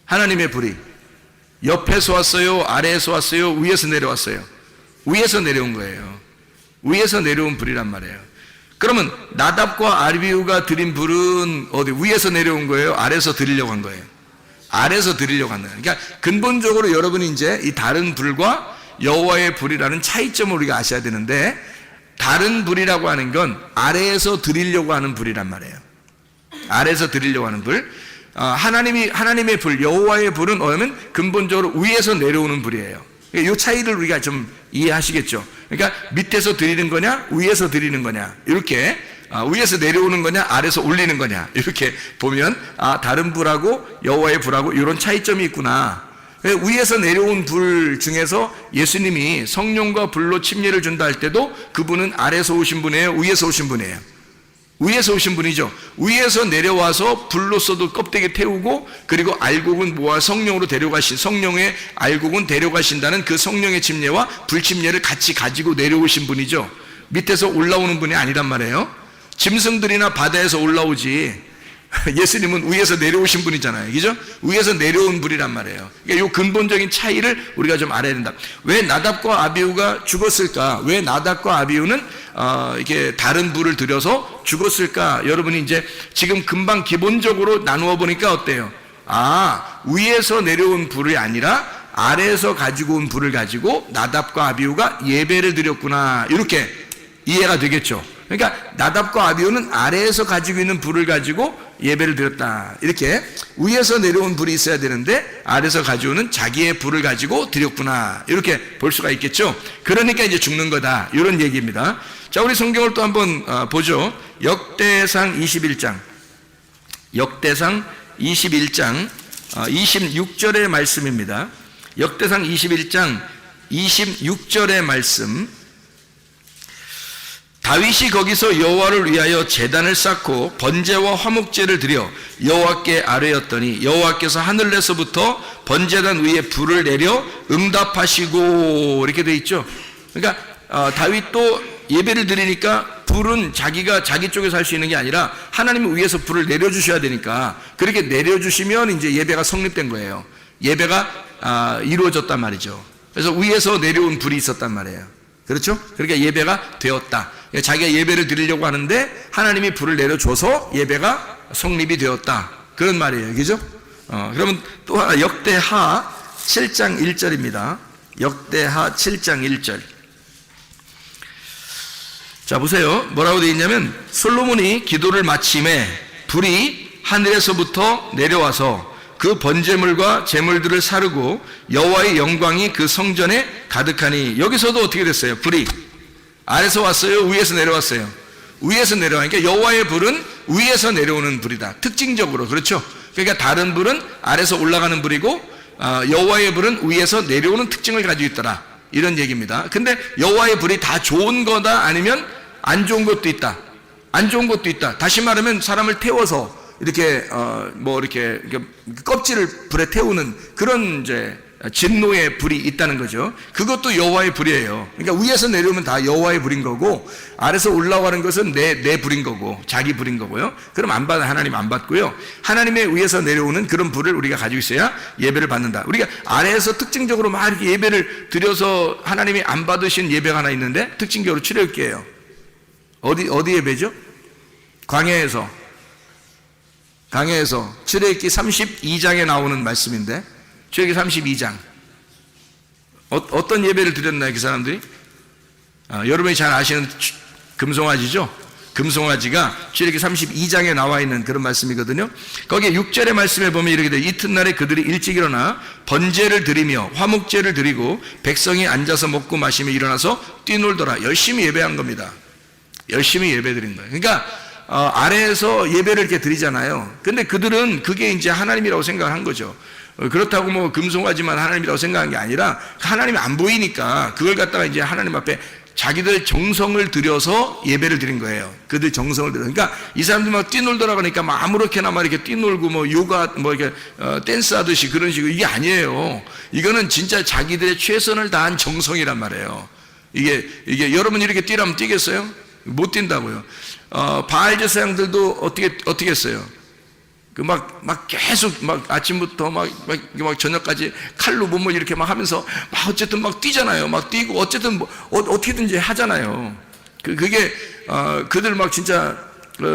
하나님의 불이 옆에서 왔어요? 아래에서 왔어요? 위에서 내려왔어요? 위에서 내려온 거예요. 위에서 내려온 불이란 말이에요. 그러면 나답과 아비후가 드린 불은 어디 위에서 내려온 거예요? 아래에서 드리려고 한 거예요? 아래에서 드리려고 하는 거예요. 그러니까 근본적으로 여러분이 이제 이 다른 불과 여호와의 불이라는 차이점을 우리가 아셔야 되는데, 다른 불이라고 하는 건 아래에서 드리려고 하는 불이란 말이에요. 아래에서 드리려고 하는 불. 하나님의 불, 여호와의 불은 뭐냐면 근본적으로 위에서 내려오는 불이에요. 이 차이를 우리가 좀 이해하시겠죠. 그러니까 밑에서 드리는 거냐, 위에서 드리는 거냐, 이렇게 위에서 내려오는 거냐, 아래에서 올리는 거냐, 이렇게 보면 다른 불하고 여호와의 불하고 이런 차이점이 있구나. 위에서 내려온 불 중에서 예수님이 성령과 불로 침례를 준다 할 때도 그분은 아래에서 오신 분이에요, 위에서 오신 분이에요? 위에서 오신 분이죠. 위에서 내려와서 불로서도 껍데기 태우고, 그리고 알곡은 모아 성령으로 데려가신, 성령의 알곡은 데려가신다는 그 성령의 침례와 불침례를 같이 가지고 내려오신 분이죠. 밑에서 올라오는 분이 아니란 말이에요. 짐승들이나 바다에서 올라오지 예수님은 위에서 내려오신 분이잖아요. 그죠? 위에서 내려온 분이란 말이에요. 그러니까 이 근본적인 차이를 우리가 좀 알아야 된다. 왜 나답과 아비후가 죽었을까? 왜 나답과 아비후는 이렇게 다른 불을 들여서 죽었을까? 여러분이 이제 지금 금방 기본적으로 나누어 보니까 어때요? 위에서 내려온 불이 아니라 아래에서 가지고 온 불을 가지고 나답과 아비후가 예배를 드렸구나, 이렇게 이해가 되겠죠. 그러니까 나답과 아비후는 아래에서 가지고 있는 불을 가지고 예배를 드렸다, 이렇게 위에서 내려온 불이 있어야 되는데 아래에서 가져오는 자기의 불을 가지고 드렸구나, 이렇게 볼 수가 있겠죠. 그러니까 이제 죽는 거다, 이런 얘기입니다. 자, 우리 성경을 또 한번 보죠. 역대상 21장 26절의 말씀입니다. 역대상 21장 26절의 말씀. 다윗이 거기서 여호와를 위하여 제단을 쌓고 번제와 화목제를 드려 여호와께 아뢰었더니 여호와께서 하늘에서부터 번제단 위에 불을 내려 응답하시고, 이렇게 돼 있죠. 그러니까 다윗도 예배를 드리니까 불은 자기가 자기 쪽에서 할 수 있는 게 아니라 하나님이 위에서 불을 내려주셔야 되니까, 그렇게 내려주시면 이제 예배가 성립된 거예요. 예배가 이루어졌단 말이죠. 그래서 위에서 내려온 불이 있었단 말이에요. 그렇죠? 그러니까 예배가 되었다. 자기가 예배를 드리려고 하는데 하나님이 불을 내려줘서 예배가 성립이 되었다. 그런 말이에요. 그죠? 그러면 또 하나 역대하 7장 1절입니다. 역대하 7장 1절. 자, 보세요. 뭐라고 되어 있냐면, 솔로몬이 기도를 마침에 불이 하늘에서부터 내려와서 그 번제물과 제물들을 사르고 여호와의 영광이 그 성전에 가득하니. 여기서도 어떻게 됐어요? 불이 아래서 왔어요? 위에서 내려왔어요? 위에서 내려와니까 여호와의 불은 위에서 내려오는 불이다. 특징적으로. 그렇죠? 그러니까 다른 불은 아래서 올라가는 불이고 여호와의 불은 위에서 내려오는 특징을 가지고 있더라. 이런 얘기입니다. 근데 여호와의 불이 다 좋은 거다 아니면 안 좋은 것도 있다. 안 좋은 것도 있다. 다시 말하면 사람을 태워서 이렇게 이렇게 껍질을 불에 태우는 그런 이제 진노의 불이 있다는 거죠. 그것도 여호와의 불이에요. 그러니까 위에서 내려오면 다 여호와의 불인 거고, 아래서 올라가는 것은 내 불인 거고, 자기 불인 거고요. 그럼 안 받아, 하나님 안 받고요. 하나님의 위에서 내려오는 그런 불을 우리가 가지고 있어야 예배를 받는다. 우리가 아래에서 특징적으로 막 이렇게 예배를 드려서 하나님이 안 받으신 예배가 하나 있는데, 특징적으로 출애굽기예요. 어디 예배죠? 광야에서 출애굽기 32장에 나오는 말씀인데, 출애굽기 32장 어떤 예배를 드렸나요? 그 사람들이? 여러분이 잘 아시는 금송아지죠? 금송아지가 출애굽기 32장에 나와 있는 그런 말씀이거든요. 거기에 6절의 말씀에 보면 이렇게 돼요. 이튿날에 그들이 일찍 일어나 번제를 드리며 화목제를 드리고 백성이 앉아서 먹고 마시며 일어나서 뛰놀더라. 열심히 예배한 겁니다. 열심히 예배 드린 거예요. 그러니까 아래에서 예배를 이렇게 드리잖아요. 근데 그들은 그게 이제 하나님이라고 생각을 한 거죠. 그렇다고 뭐 금송아지만 하나님이라고 생각한 게 아니라 하나님이 안 보이니까 그걸 갖다가 이제 하나님 앞에 자기들 정성을 들여서 예배를 드린 거예요. 그들 정성을 들여. 그러니까 이 사람들 막 뛰놀더라 그러니까 막 아무렇게나 막 이렇게 뛰놀고 뭐 요가 뭐 이렇게 댄스 하듯이 그런 식으로. 이게 아니에요. 이거는 진짜 자기들의 최선을 다한 정성이란 말이에요. 이게 여러분 이렇게 뛰라면 뛰겠어요? 못 뛴다고요. 바알 제사장들도 어떻게 했어요? 막 계속 막 아침부터 막 저녁까지 칼로 몸을 이렇게 막 하면서 막 어쨌든 막 뛰잖아요. 막 뛰고 어쨌든 뭐 어떻게든지 하잖아요. 그게 그들 막 진짜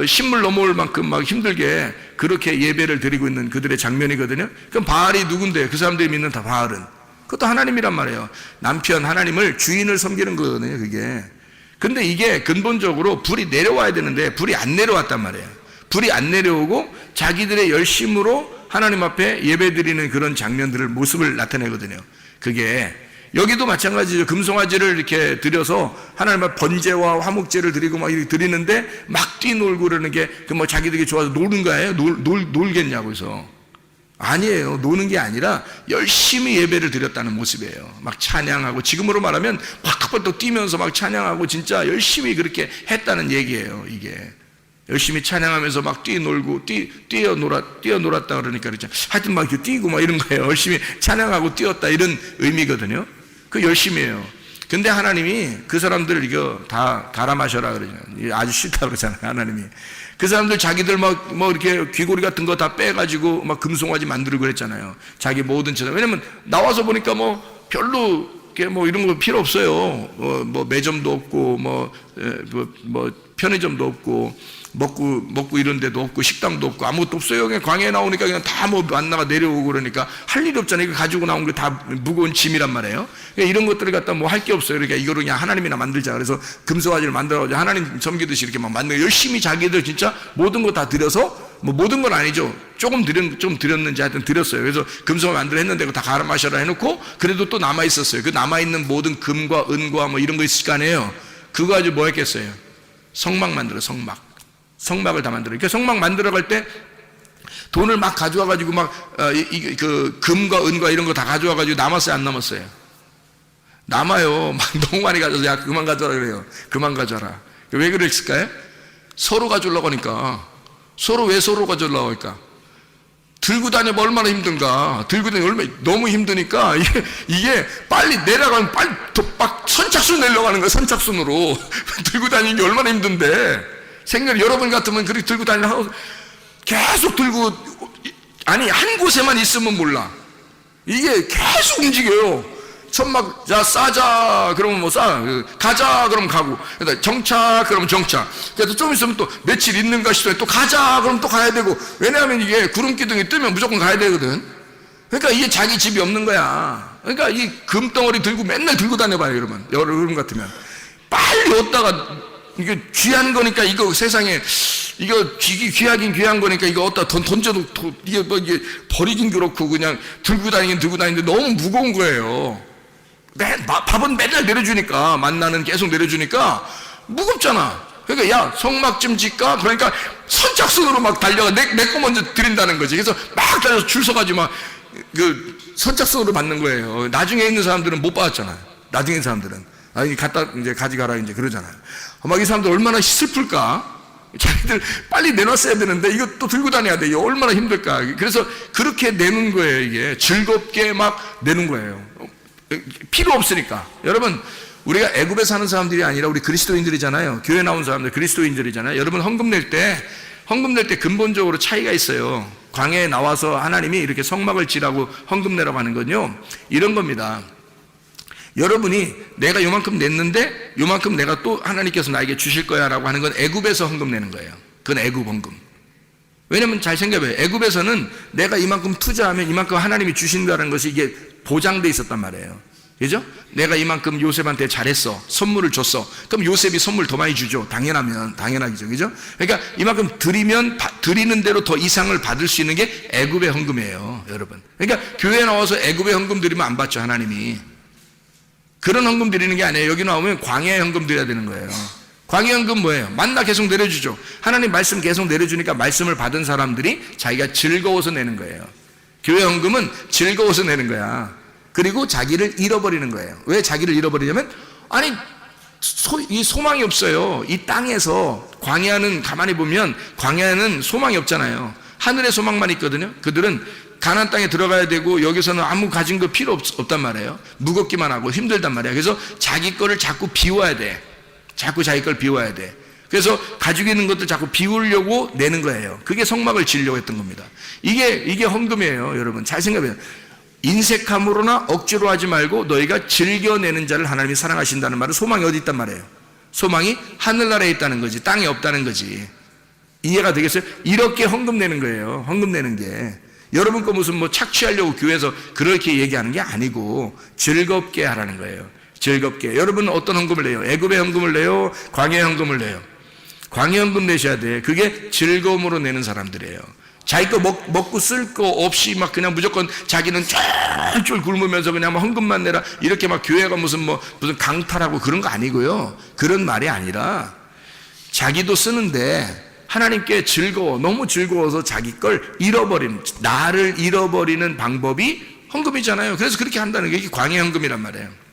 신물 넘어올 만큼 막 힘들게 그렇게 예배를 드리고 있는 그들의 장면이거든요. 그럼 바알이 누군데? 그 사람들이 믿는 다 바알은 그것도 하나님이란 말이에요. 남편 하나님을 주인을 섬기는 거거든요. 그게. 근데 이게 근본적으로 불이 내려와야 되는데 불이 안 내려왔단 말이에요. 불이 안 내려오고 자기들의 열심으로 하나님 앞에 예배드리는 그런 장면들을 모습을 나타내거든요. 그게 여기도 마찬가지죠. 금송아지를 이렇게 드려서 하나님 앞에 번제와 화목제를 드리고 막 이렇게 드리는데 막 뛰놀고 그러는 게 그 뭐 자기들이 좋아서 노는 거예요? 놀겠냐고 해서. 아니에요. 노는 게 아니라 열심히 예배를 드렸다는 모습이에요. 막 찬양하고, 지금으로 말하면 막 뛰면서 막 찬양하고 진짜 열심히 그렇게 했다는 얘기예요. 이게 열심히 찬양하면서 막 뛰놀고 뛰어놀았다 그러니까 그렇죠. 하여튼 막 이렇게 뛰고 막 이런 거예요. 열심히 찬양하고 뛰었다 이런 의미거든요. 그 열심이에요. 근데 하나님이 그 사람들 이거 다 갈아 마셔라 그러잖아요. 아주 싫다 그러잖아요. 하나님이 그 사람들 자기들 막 뭐 이렇게 귀고리 같은 거 다 빼가지고 막 금송아지 만들고 그랬잖아요. 자기 모든 재산. 왜냐면 나와서 보니까 뭐 별로 뭐 이런 거 필요 없어요. 뭐 매점도 없고 뭐 편의점도 없고 먹고 이런 데도 없고 식당도 없고 아무것도 없어요. 그냥 광야에 나오니까 그냥 다 뭐 만나가 내려오고 그러니까 할 일이 없잖아요. 이거 가지고 나온 게 다 무거운 짐이란 말이에요. 그러니까 이런 것들을 갖다 뭐 할 게 없어요. 그러니까 이거를 그냥 하나님이나 만들자. 그래서 금송아지를 만들어가지고 하나님 섬기듯이 이렇게 막 만들고 열심히 자기들 진짜 모든 거 다 들여서 뭐 모든 건 아니죠. 좀 드렸는지 하여튼 드렸어요. 그래서 금송을 만들어 했는데 그거 다 갈아 마셔라 해놓고 그래도 또 남아 있었어요. 그 남아 있는 모든 금과 은과 뭐 이런 거 있을 거 아니에요. 그거 가지고 뭐 했겠어요? 성막 만들어. 성막을 다 만들어. 그러니까 성막 만들어 갈 때 돈을 막 가져와 가지고 그 금과 은과 이런 거 다 가져와 가지고 남았어요, 안 남았어요? 남아요. 막 너무 많이 가져서 야 그만 가져라 그래요. 그만 가져라. 왜 그랬을까요? 서로 가져오려고 하니까. 왜 서로 가져오려고 할까? 들고 다니면 얼마나 힘든가. 들고 다니면 얼마나 너무 힘드니까 이게 빨리 내려가면 빨리 막 선착순 내려가는 거야. 선착순으로 들고 다니는 게 얼마나 힘든데. 생각 여러분 같으면 그렇게 들고 다니려고 계속 들고, 아니 한 곳에만 있으면 몰라. 이게 계속 움직여요. 천막, 자, 싸자, 그러면 뭐 가자, 그러면 가고, 정차, 그러면 정차. 그래서 좀 있으면 또 며칠 있는가 싶어요. 또 가자, 그러면 또 가야 되고. 왜냐하면 이게 구름기둥이 뜨면 무조건 가야 되거든. 그러니까 이게 자기 집이 없는 거야. 그러니까 이 금덩어리 들고 맨날 들고 다녀봐요, 여러분. 여러분 같으면. 빨리 얻다가, 이게 귀한 거니까 이거 세상에, 이거 귀하긴 귀한 거니까 이거 어디다 던져도 이게 뭐 이게 버리긴 그렇고 그냥 들고 다니는데 너무 무거운 거예요. 밥은 맨날 내려주니까, 만나는 계속 내려주니까 무겁잖아. 그러니까 야, 성막 좀 짓까? 그러니까 선착순으로 막 달려가. 내 거 먼저 드린다는 거지. 그래서 막 달려서 줄 서가지고 막 선착순으로 받는 거예요. 나중에 있는 사람들은 못 받았잖아요. 나중에 있는 사람들은. 아니, 갖다 이제 가져가라 이제 그러잖아요. 막 이 사람들 얼마나 슬플까? 자기들 빨리 내놨어야 되는데 이거 또 들고 다녀야 돼. 이거 얼마나 힘들까? 그래서 그렇게 내는 거예요. 이게 즐겁게 막 내는 거예요. 필요 없으니까. 여러분, 우리가 애굽에 사는 사람들이 아니라 우리 그리스도인들이잖아요. 교회 나온 사람들 그리스도인들이잖아요. 여러분, 헌금 낼 때 근본적으로 차이가 있어요. 광야에 나와서 하나님이 이렇게 성막을 지라고 헌금 내라고 하는 건요, 이런 겁니다. 여러분이 내가 요만큼 냈는데 요만큼 내가 또 하나님께서 나에게 주실 거야 라고 하는 건 애굽에서 헌금 내는 거예요. 그건 애굽 헌금. 왜냐면 잘 생각해봐요. 애굽에서는 내가 이만큼 투자하면 이만큼 하나님이 주신다는 것이 이게 보장돼 있었단 말이에요. 그죠? 내가 이만큼 요셉한테 잘했어, 선물을 줬어, 그럼 요셉이 선물 더 많이 주죠. 당연하죠. 그죠? 그러니까 이만큼 드리면 드리는 대로 더 이상을 받을 수 있는 게 애굽의 헌금이에요, 여러분. 그러니까 교회에 나와서 애굽의 헌금 드리면 안 받죠, 하나님이. 그런 헌금 드리는 게 아니에요. 여기 나오면 광야의 헌금 드려야 되는 거예요. 광야 헌금 뭐예요? 만나 계속 내려주죠. 하나님 말씀 계속 내려주니까 말씀을 받은 사람들이 자기가 즐거워서 내는 거예요. 교회 헌금은 즐거워서 내는 거야. 그리고 자기를 잃어버리는 거예요. 왜 자기를 잃어버리냐면, 아니, 이 소망이 없어요. 이 땅에서. 광야는 가만히 보면 광야는 소망이 없잖아요. 하늘의 소망만 있거든요. 그들은 가나안 땅에 들어가야 되고 여기서는 아무 가진 거 필요 없단 말이에요. 무겁기만 하고 힘들단 말이에요. 그래서 자기 거를 자꾸 비워야 돼. 자꾸 자기 걸 비워야 돼. 그래서 가지고 있는 것들 자꾸 비우려고 내는 거예요. 그게 성막을 지으려고 했던 겁니다. 이게 헌금이에요, 여러분. 잘 생각해요. 인색함으로나 억지로 하지 말고 너희가 즐겨내는 자를 하나님이 사랑하신다는 말은 소망이 어디 있단 말이에요? 소망이 하늘나라에 있다는 거지, 땅에 없다는 거지. 이해가 되겠어요? 이렇게 헌금 내는 거예요. 헌금 내는 게. 여러분 거 무슨 뭐 착취하려고 교회에서 그렇게 얘기하는 게 아니고 즐겁게 하라는 거예요. 즐겁게. 여러분은 어떤 헌금을 내요? 애굽의 헌금을 내요? 광야의 헌금을 내요? 광야 헌금 내셔야 돼. 그게 즐거움으로 내는 사람들이에요. 자기 거 먹고 쓸 거 없이 막 그냥 무조건 자기는 쫄쫄 굶으면서 그냥 막 헌금만 내라, 이렇게 막 교회가 무슨 강탈하고 그런 거 아니고요. 그런 말이 아니라 자기도 쓰는데 하나님께 너무 즐거워서 자기 걸 나를 잃어버리는 방법이 헌금이잖아요. 그래서 그렇게 한다는 게 이게 광야 헌금이란 말이에요.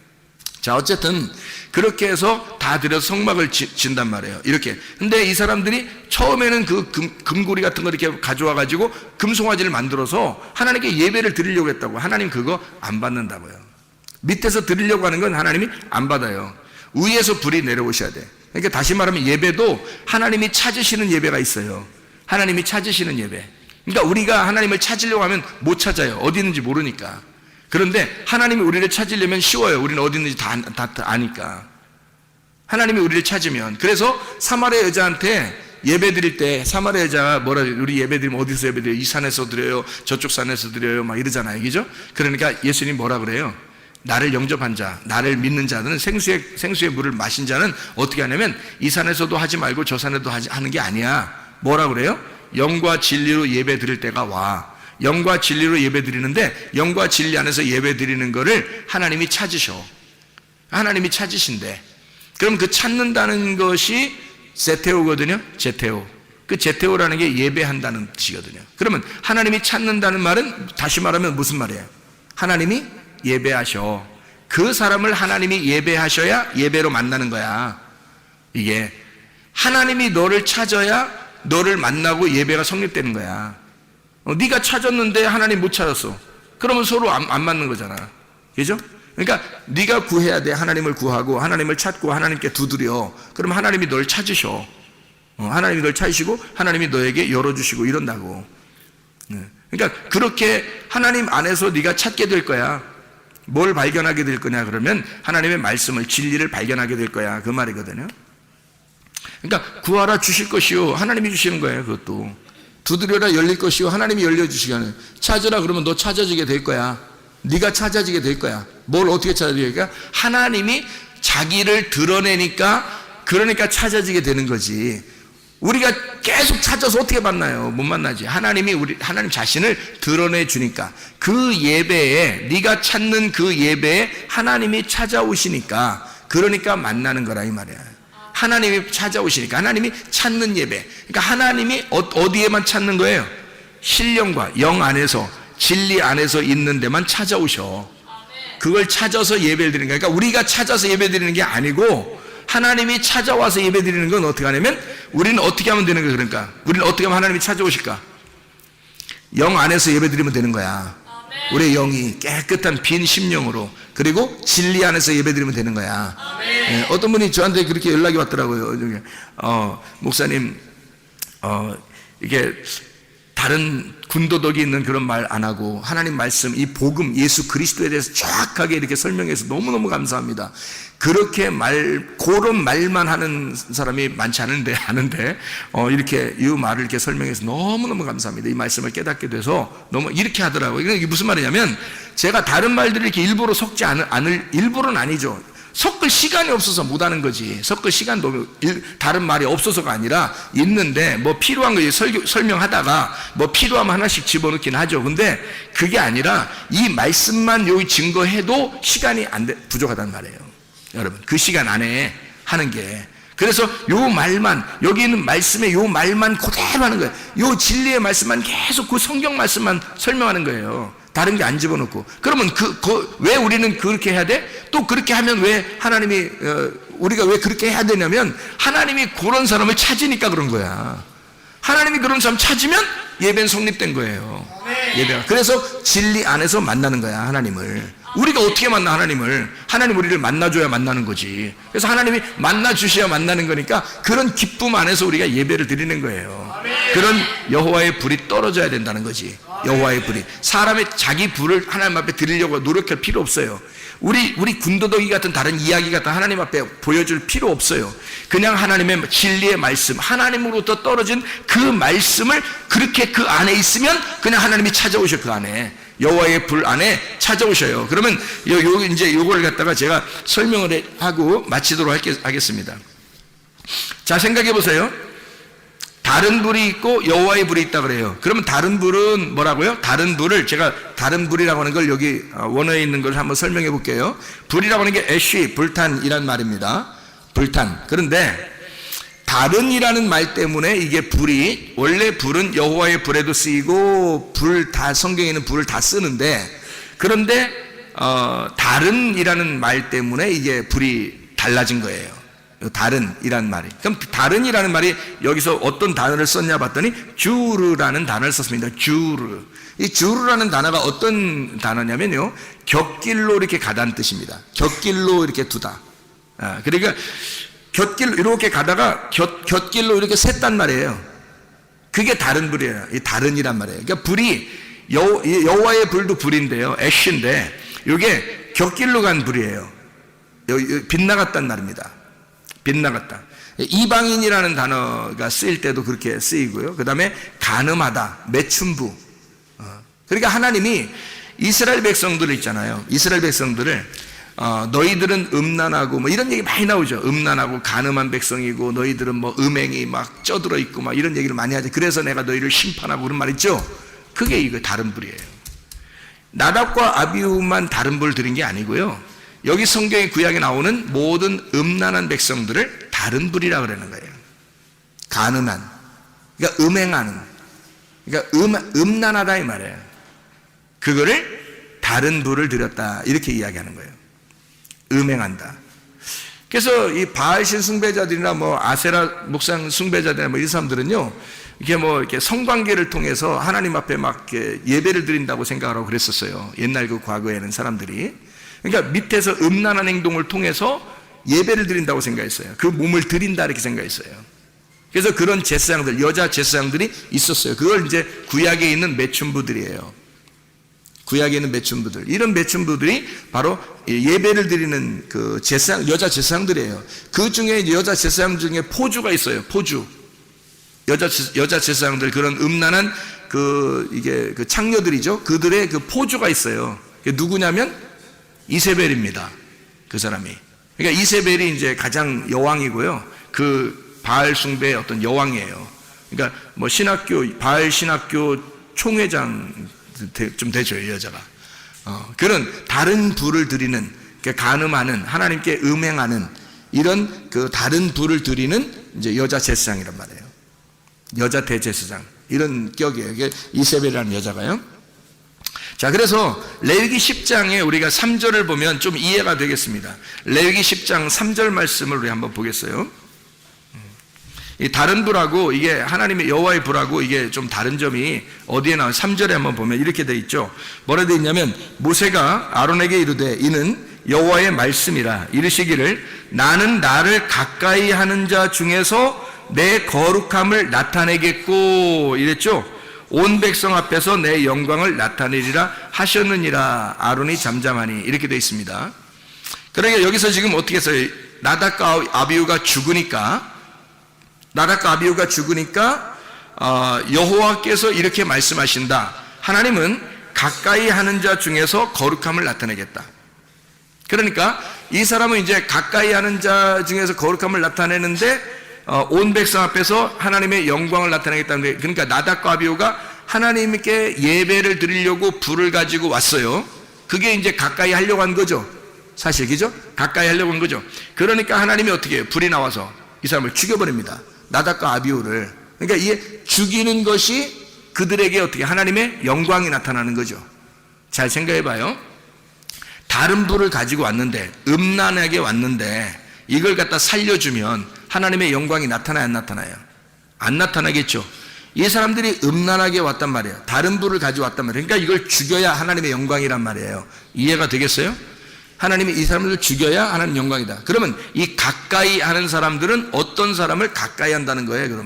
자, 어쨌든 그렇게 해서 다 들여서 성막을 진단 말이에요. 이렇게. 근데 이 사람들이 처음에는 그 금고리 같은 거 이렇게 가져와 가지고 금송아지를 만들어서 하나님께 예배를 드리려고 했다고. 하나님 그거 안 받는다고요. 밑에서 드리려고 하는 건 하나님이 안 받아요. 위에서 불이 내려오셔야 돼. 그러니까 다시 말하면 예배도 하나님이 찾으시는 예배가 있어요. 하나님이 찾으시는 예배. 그러니까 우리가 하나님을 찾으려고 하면 못 찾아요. 어디 있는지 모르니까. 그런데 하나님이 우리를 찾으려면 쉬워요. 우리는 어디 있는지 다 아니까. 하나님이 우리를 찾으면. 그래서 사마리아 여자한테 예배 드릴 때 사마리아 여자가 우리 예배 드리면 어디서 예배 드려요? 이 산에서 드려요? 저쪽 산에서 드려요? 막 이러잖아요. 그죠? 그러니까 예수님 뭐라 그래요? 나를 영접한 자, 나를 믿는 자들은 생수의 물을 마신 자는 어떻게 하냐면 이 산에서도 하지 말고 저 산에도 하는 게 아니야. 뭐라 그래요? 영과 진리로 예배 드릴 때가 와. 영과 진리로 예배 드리는데 영과 진리 안에서 예배 드리는 거를 하나님이 찾으셔. 하나님이 찾으신대. 그럼 그 찾는다는 것이 제테오거든요. 제테오. 그 제테오라는 게 예배한다는 뜻이거든요. 그러면 하나님이 찾는다는 말은 다시 말하면 무슨 말이에요? 하나님이 예배하셔. 그 사람을 하나님이 예배하셔야 예배로 만나는 거야. 이게 하나님이 너를 찾아야 너를 만나고 예배가 성립되는 거야. 네가 찾았는데 하나님 못 찾았어. 그러면 서로 안 맞는 거잖아. 그죠? 그러니까 네가 구해야 돼. 하나님을 구하고 하나님을 찾고 하나님께 두드려. 그러면 하나님이 널 찾으셔. 하나님이 널 찾으시고 하나님이 너에게 열어주시고 이런다고. 그러니까 그렇게 하나님 안에서 네가 찾게 될 거야. 뭘 발견하게 될 거냐 그러면 하나님의 말씀을, 진리를 발견하게 될 거야, 그 말이거든요. 그러니까 구하라 주실 것이요, 하나님이 주시는 거예요. 그것도 두드려라 열릴 것이요, 하나님이 열려주시는. 찾으라 그러면 너 찾아지게 될 거야. 네가 찾아지게 될 거야. 뭘 어떻게 찾아지게 될까? 하나님이 자기를 드러내니까, 그러니까 찾아지게 되는 거지. 우리가 계속 찾아서 어떻게 만나요? 못 만나지. 하나님 자신을 드러내 주니까, 그 예배에, 네가 찾는 그 예배에 하나님이 찾아오시니까, 그러니까 만나는 거라 이 말이야. 하나님이 찾아오시니까, 하나님이 찾는 예배. 그러니까 하나님이 어디에만 찾는 거예요? 신령과 영 안에서, 진리 안에서 있는 데만 찾아오셔. 그걸 찾아서 예배를 드리는 거야. 그러니까 우리가 찾아서 예배 드리는 게 아니고, 하나님이 찾아와서 예배 드리는 건 어떻게 하냐면, 우리는 어떻게 하면 되는 거야? 그러니까 우리는 어떻게 하면 하나님이 찾아오실까? 영 안에서 예배 드리면 되는 거야. 우리의 영이 깨끗한 빈 심령으로, 그리고 진리 안에서 예배 드리면 되는 거야. 네, 어떤 분이 저한테 그렇게 연락이 왔더라고요. 목사님, 이게 다른 군더더기 있는 그런 말 안 하고 하나님 말씀, 이 복음, 예수 그리스도에 대해서 정확하게 이렇게 설명해서 너무너무 감사합니다. 그렇게 그런 말만 하는 사람이 많지 아는데, 이렇게 이 말을 이렇게 설명해서 너무너무 감사합니다. 이 말씀을 깨닫게 돼서 너무 이렇게 하더라고요. 이게 무슨 말이냐면, 제가 다른 말들을 이렇게 일부러 섞지 않을, 일부러는 아니죠. 섞을 시간이 없어서 못 하는 거지. 섞을 시간도 다른 말이 없어서가 아니라 있는데, 뭐 필요한 거 설명하다가 뭐 필요하면 하나씩 집어넣긴 하죠. 근데 그게 아니라 이 말씀만 여기 증거해도 시간이 부족하단 말이에요. 여러분, 그 시간 안에 하는 게. 그래서 요 말만, 여기 있는 말씀에 요 말만 그대로 하는 거예요. 요 진리의 말씀만 계속 그 성경 말씀만 설명하는 거예요. 다른 게 안 집어넣고. 그러면 왜 우리는 그렇게 해야 돼? 또 그렇게 하면 왜 하나님이, 우리가 왜 그렇게 해야 되냐면, 하나님이 그런 사람을 찾으니까 그런 거야. 하나님이 그런 사람 찾으면 예배는 성립된 거예요. 예배가. 그래서 진리 안에서 만나는 거야, 하나님을. 우리가 어떻게 만나, 하나님을? 하나님 우리를 만나줘야 만나는 거지. 그래서 하나님이 만나주셔야 만나는 거니까, 그런 기쁨 안에서 우리가 예배를 드리는 거예요. 그런 여호와의 불이 떨어져야 된다는 거지. 여호와의 불이. 사람의 자기 불을 하나님 앞에 드리려고 노력할 필요 없어요. 우리 군더더기 같은 다른 이야기 같은 하나님 앞에 보여줄 필요 없어요. 그냥 하나님의 진리의 말씀, 하나님으로부터 떨어진 그 말씀을 그렇게 그 안에 있으면 그냥 하나님이 찾아오셔. 그 안에 여호와의 불 안에 찾아오셔요. 그러면 이제 요걸 갖다가 제가 설명을 하고 마치도록 하겠습니다. 자, 생각해 보세요. 다른 불이 있고 여호와의 불이 있다 그래요. 그러면 다른 불은 뭐라고요? 다른 불을, 제가 다른 불이라고 하는 걸 여기 원어에 있는 걸 한번 설명해 볼게요. 불이라고 하는 게 애쉬, 불탄이란 말입니다. 불탄. 그런데 다른이라는 말 때문에 이게 불이, 원래 불은 여호와의 불에도 쓰이고 성경에는 불을 다 쓰는데, 그런데 다른이라는 말 때문에 이게 불이 달라진 거예요. 다른이라는 말이. 그럼 다른이라는 말이 여기서 어떤 단어를 썼냐 봤더니 주르라는 단어를 썼습니다. 주르. 이 주르라는 단어가 어떤 단어냐면요, 곁길로 이렇게 가다는 뜻입니다. 곁길로 이렇게 두다. 그러니까 곁길로 이렇게 가다가 곁길로 이렇게 샜단 말이에요. 그게 다른 불이에요. 이 다른이란 말이에요. 그러니까 불이 여호와의 불도 불인데요, 애쉬인데 이게 곁길로 간 불이에요. 빗나갔단 말입니다. 빗나갔다. 이방인이라는 단어가 쓰일 때도 그렇게 쓰이고요. 그 다음에 간음하다, 매춘부. 그러니까 하나님이 이스라엘 백성들을 있잖아요. 이스라엘 백성들을 너희들은 음란하고 뭐 이런 얘기 많이 나오죠. 음란하고 간음한 백성이고 너희들은 뭐 음행이 막 쪄들어 있고 막 이런 얘기를 많이 하죠. 그래서 내가 너희를 심판하고 그런 말 있죠. 그게 이거 다른 불이에요. 나답과 아비후만 다른 불 드린 게 아니고요. 여기 성경의 구약에 나오는 모든 음란한 백성들을 다른 불이라고 그러는 거예요. 간음한, 그러니까 음행하는, 그러니까 음란하다 이 말이에요. 그거를 다른 불을 드렸다 이렇게 이야기하는 거예요. 음행한다. 그래서 이 바알신 숭배자들이나 뭐 아세라 목상 숭배자들이나 뭐 이 사람들은요, 이렇게 성관계를 통해서 하나님 앞에 막 이렇게 예배를 드린다고 생각하고 그랬었어요. 옛날 그 과거에는 사람들이. 그러니까 밑에서 음란한 행동을 통해서 예배를 드린다고 생각했어요. 그 몸을 드린다 이렇게 생각했어요. 그래서 그런 제사장들, 여자 제사장들이 있었어요. 그걸 이제 구약에 있는 매춘부들이에요. 구약에 있는 매춘부들. 이런 매춘부들이 바로 예배를 드리는 그 제사장, 여자 제사장들이에요. 그 중에 여자 제사장 중에 포주가 있어요. 포주. 여자 제사장들, 그런 음란한 이게 그 창녀들이죠. 그들의 그 포주가 있어요. 그게 누구냐면 이세벨입니다. 그 사람이. 그러니까 이세벨이 이제 가장 여왕이고요. 그 바알 숭배의 어떤 여왕이에요. 그러니까 뭐 바알 신학교 총회장 좀 되죠, 이 여자가. 그런 다른 불을 드리는, 간음하는, 하나님께 음행하는 이런 그 다른 불을 드리는 이제 여자 제사장이란 말이에요. 여자 대제사장. 이런 격이에요. 이게 이세벨이라는 여자가요. 자, 그래서 레위기 10장에 우리가 3절을 보면 좀 이해가 되겠습니다. 레위기 10장 3절 말씀을 우리 한번 보겠어요. 이 다른 불하고 이게 하나님의 여호와의 불하고 이게 좀 다른 점이 어디에 나와요? 3절에 한번 보면 이렇게 돼 있죠. 뭐라 돼 있냐면, 모세가 아론에게 이르되 이는 여호와의 말씀이라 이르시기를 나는 나를 가까이 하는 자 중에서 내 거룩함을 나타내겠고 이랬죠. 온 백성 앞에서 내 영광을 나타내리라 하셨느니라. 아론이 잠잠하니 이렇게 되어 있습니다. 그러니까 여기서 지금 어떻게 했어요? 나답과 아비후가 죽으니까 여호와께서 이렇게 말씀하신다. 하나님은 가까이 하는 자 중에서 거룩함을 나타내겠다. 그러니까 이 사람은 이제 가까이 하는 자 중에서 거룩함을 나타내는데 온 백성 앞에서 하나님의 영광을 나타내겠다는데, 그러니까 나답과 아비후가 하나님께 예배를 드리려고 불을 가지고 왔어요. 그게 이제 가까이 하려고 한 거죠. 사실, 그죠? 가까이 하려고 한 거죠. 그러니까 하나님이 어떻게 해요? 불이 나와서 이 사람을 죽여버립니다. 나답과 아비후를. 그러니까 이게 죽이는 것이 그들에게 어떻게 하나님의 영광이 나타나는 거죠. 잘 생각해 봐요. 다른 불을 가지고 왔는데, 음란하게 왔는데 이걸 갖다 살려주면 하나님의 영광이 나타나요, 안 나타나요? 안 나타나겠죠. 이 사람들이 음란하게 왔단 말이에요. 다른 불을 가지고 왔단 말이에요. 그러니까 이걸 죽여야 하나님의 영광이란 말이에요. 이해가 되겠어요? 하나님이 이 사람들을 죽여야 하나님 영광이다. 그러면 이 가까이 하는 사람들은 어떤 사람을 가까이 한다는 거예요,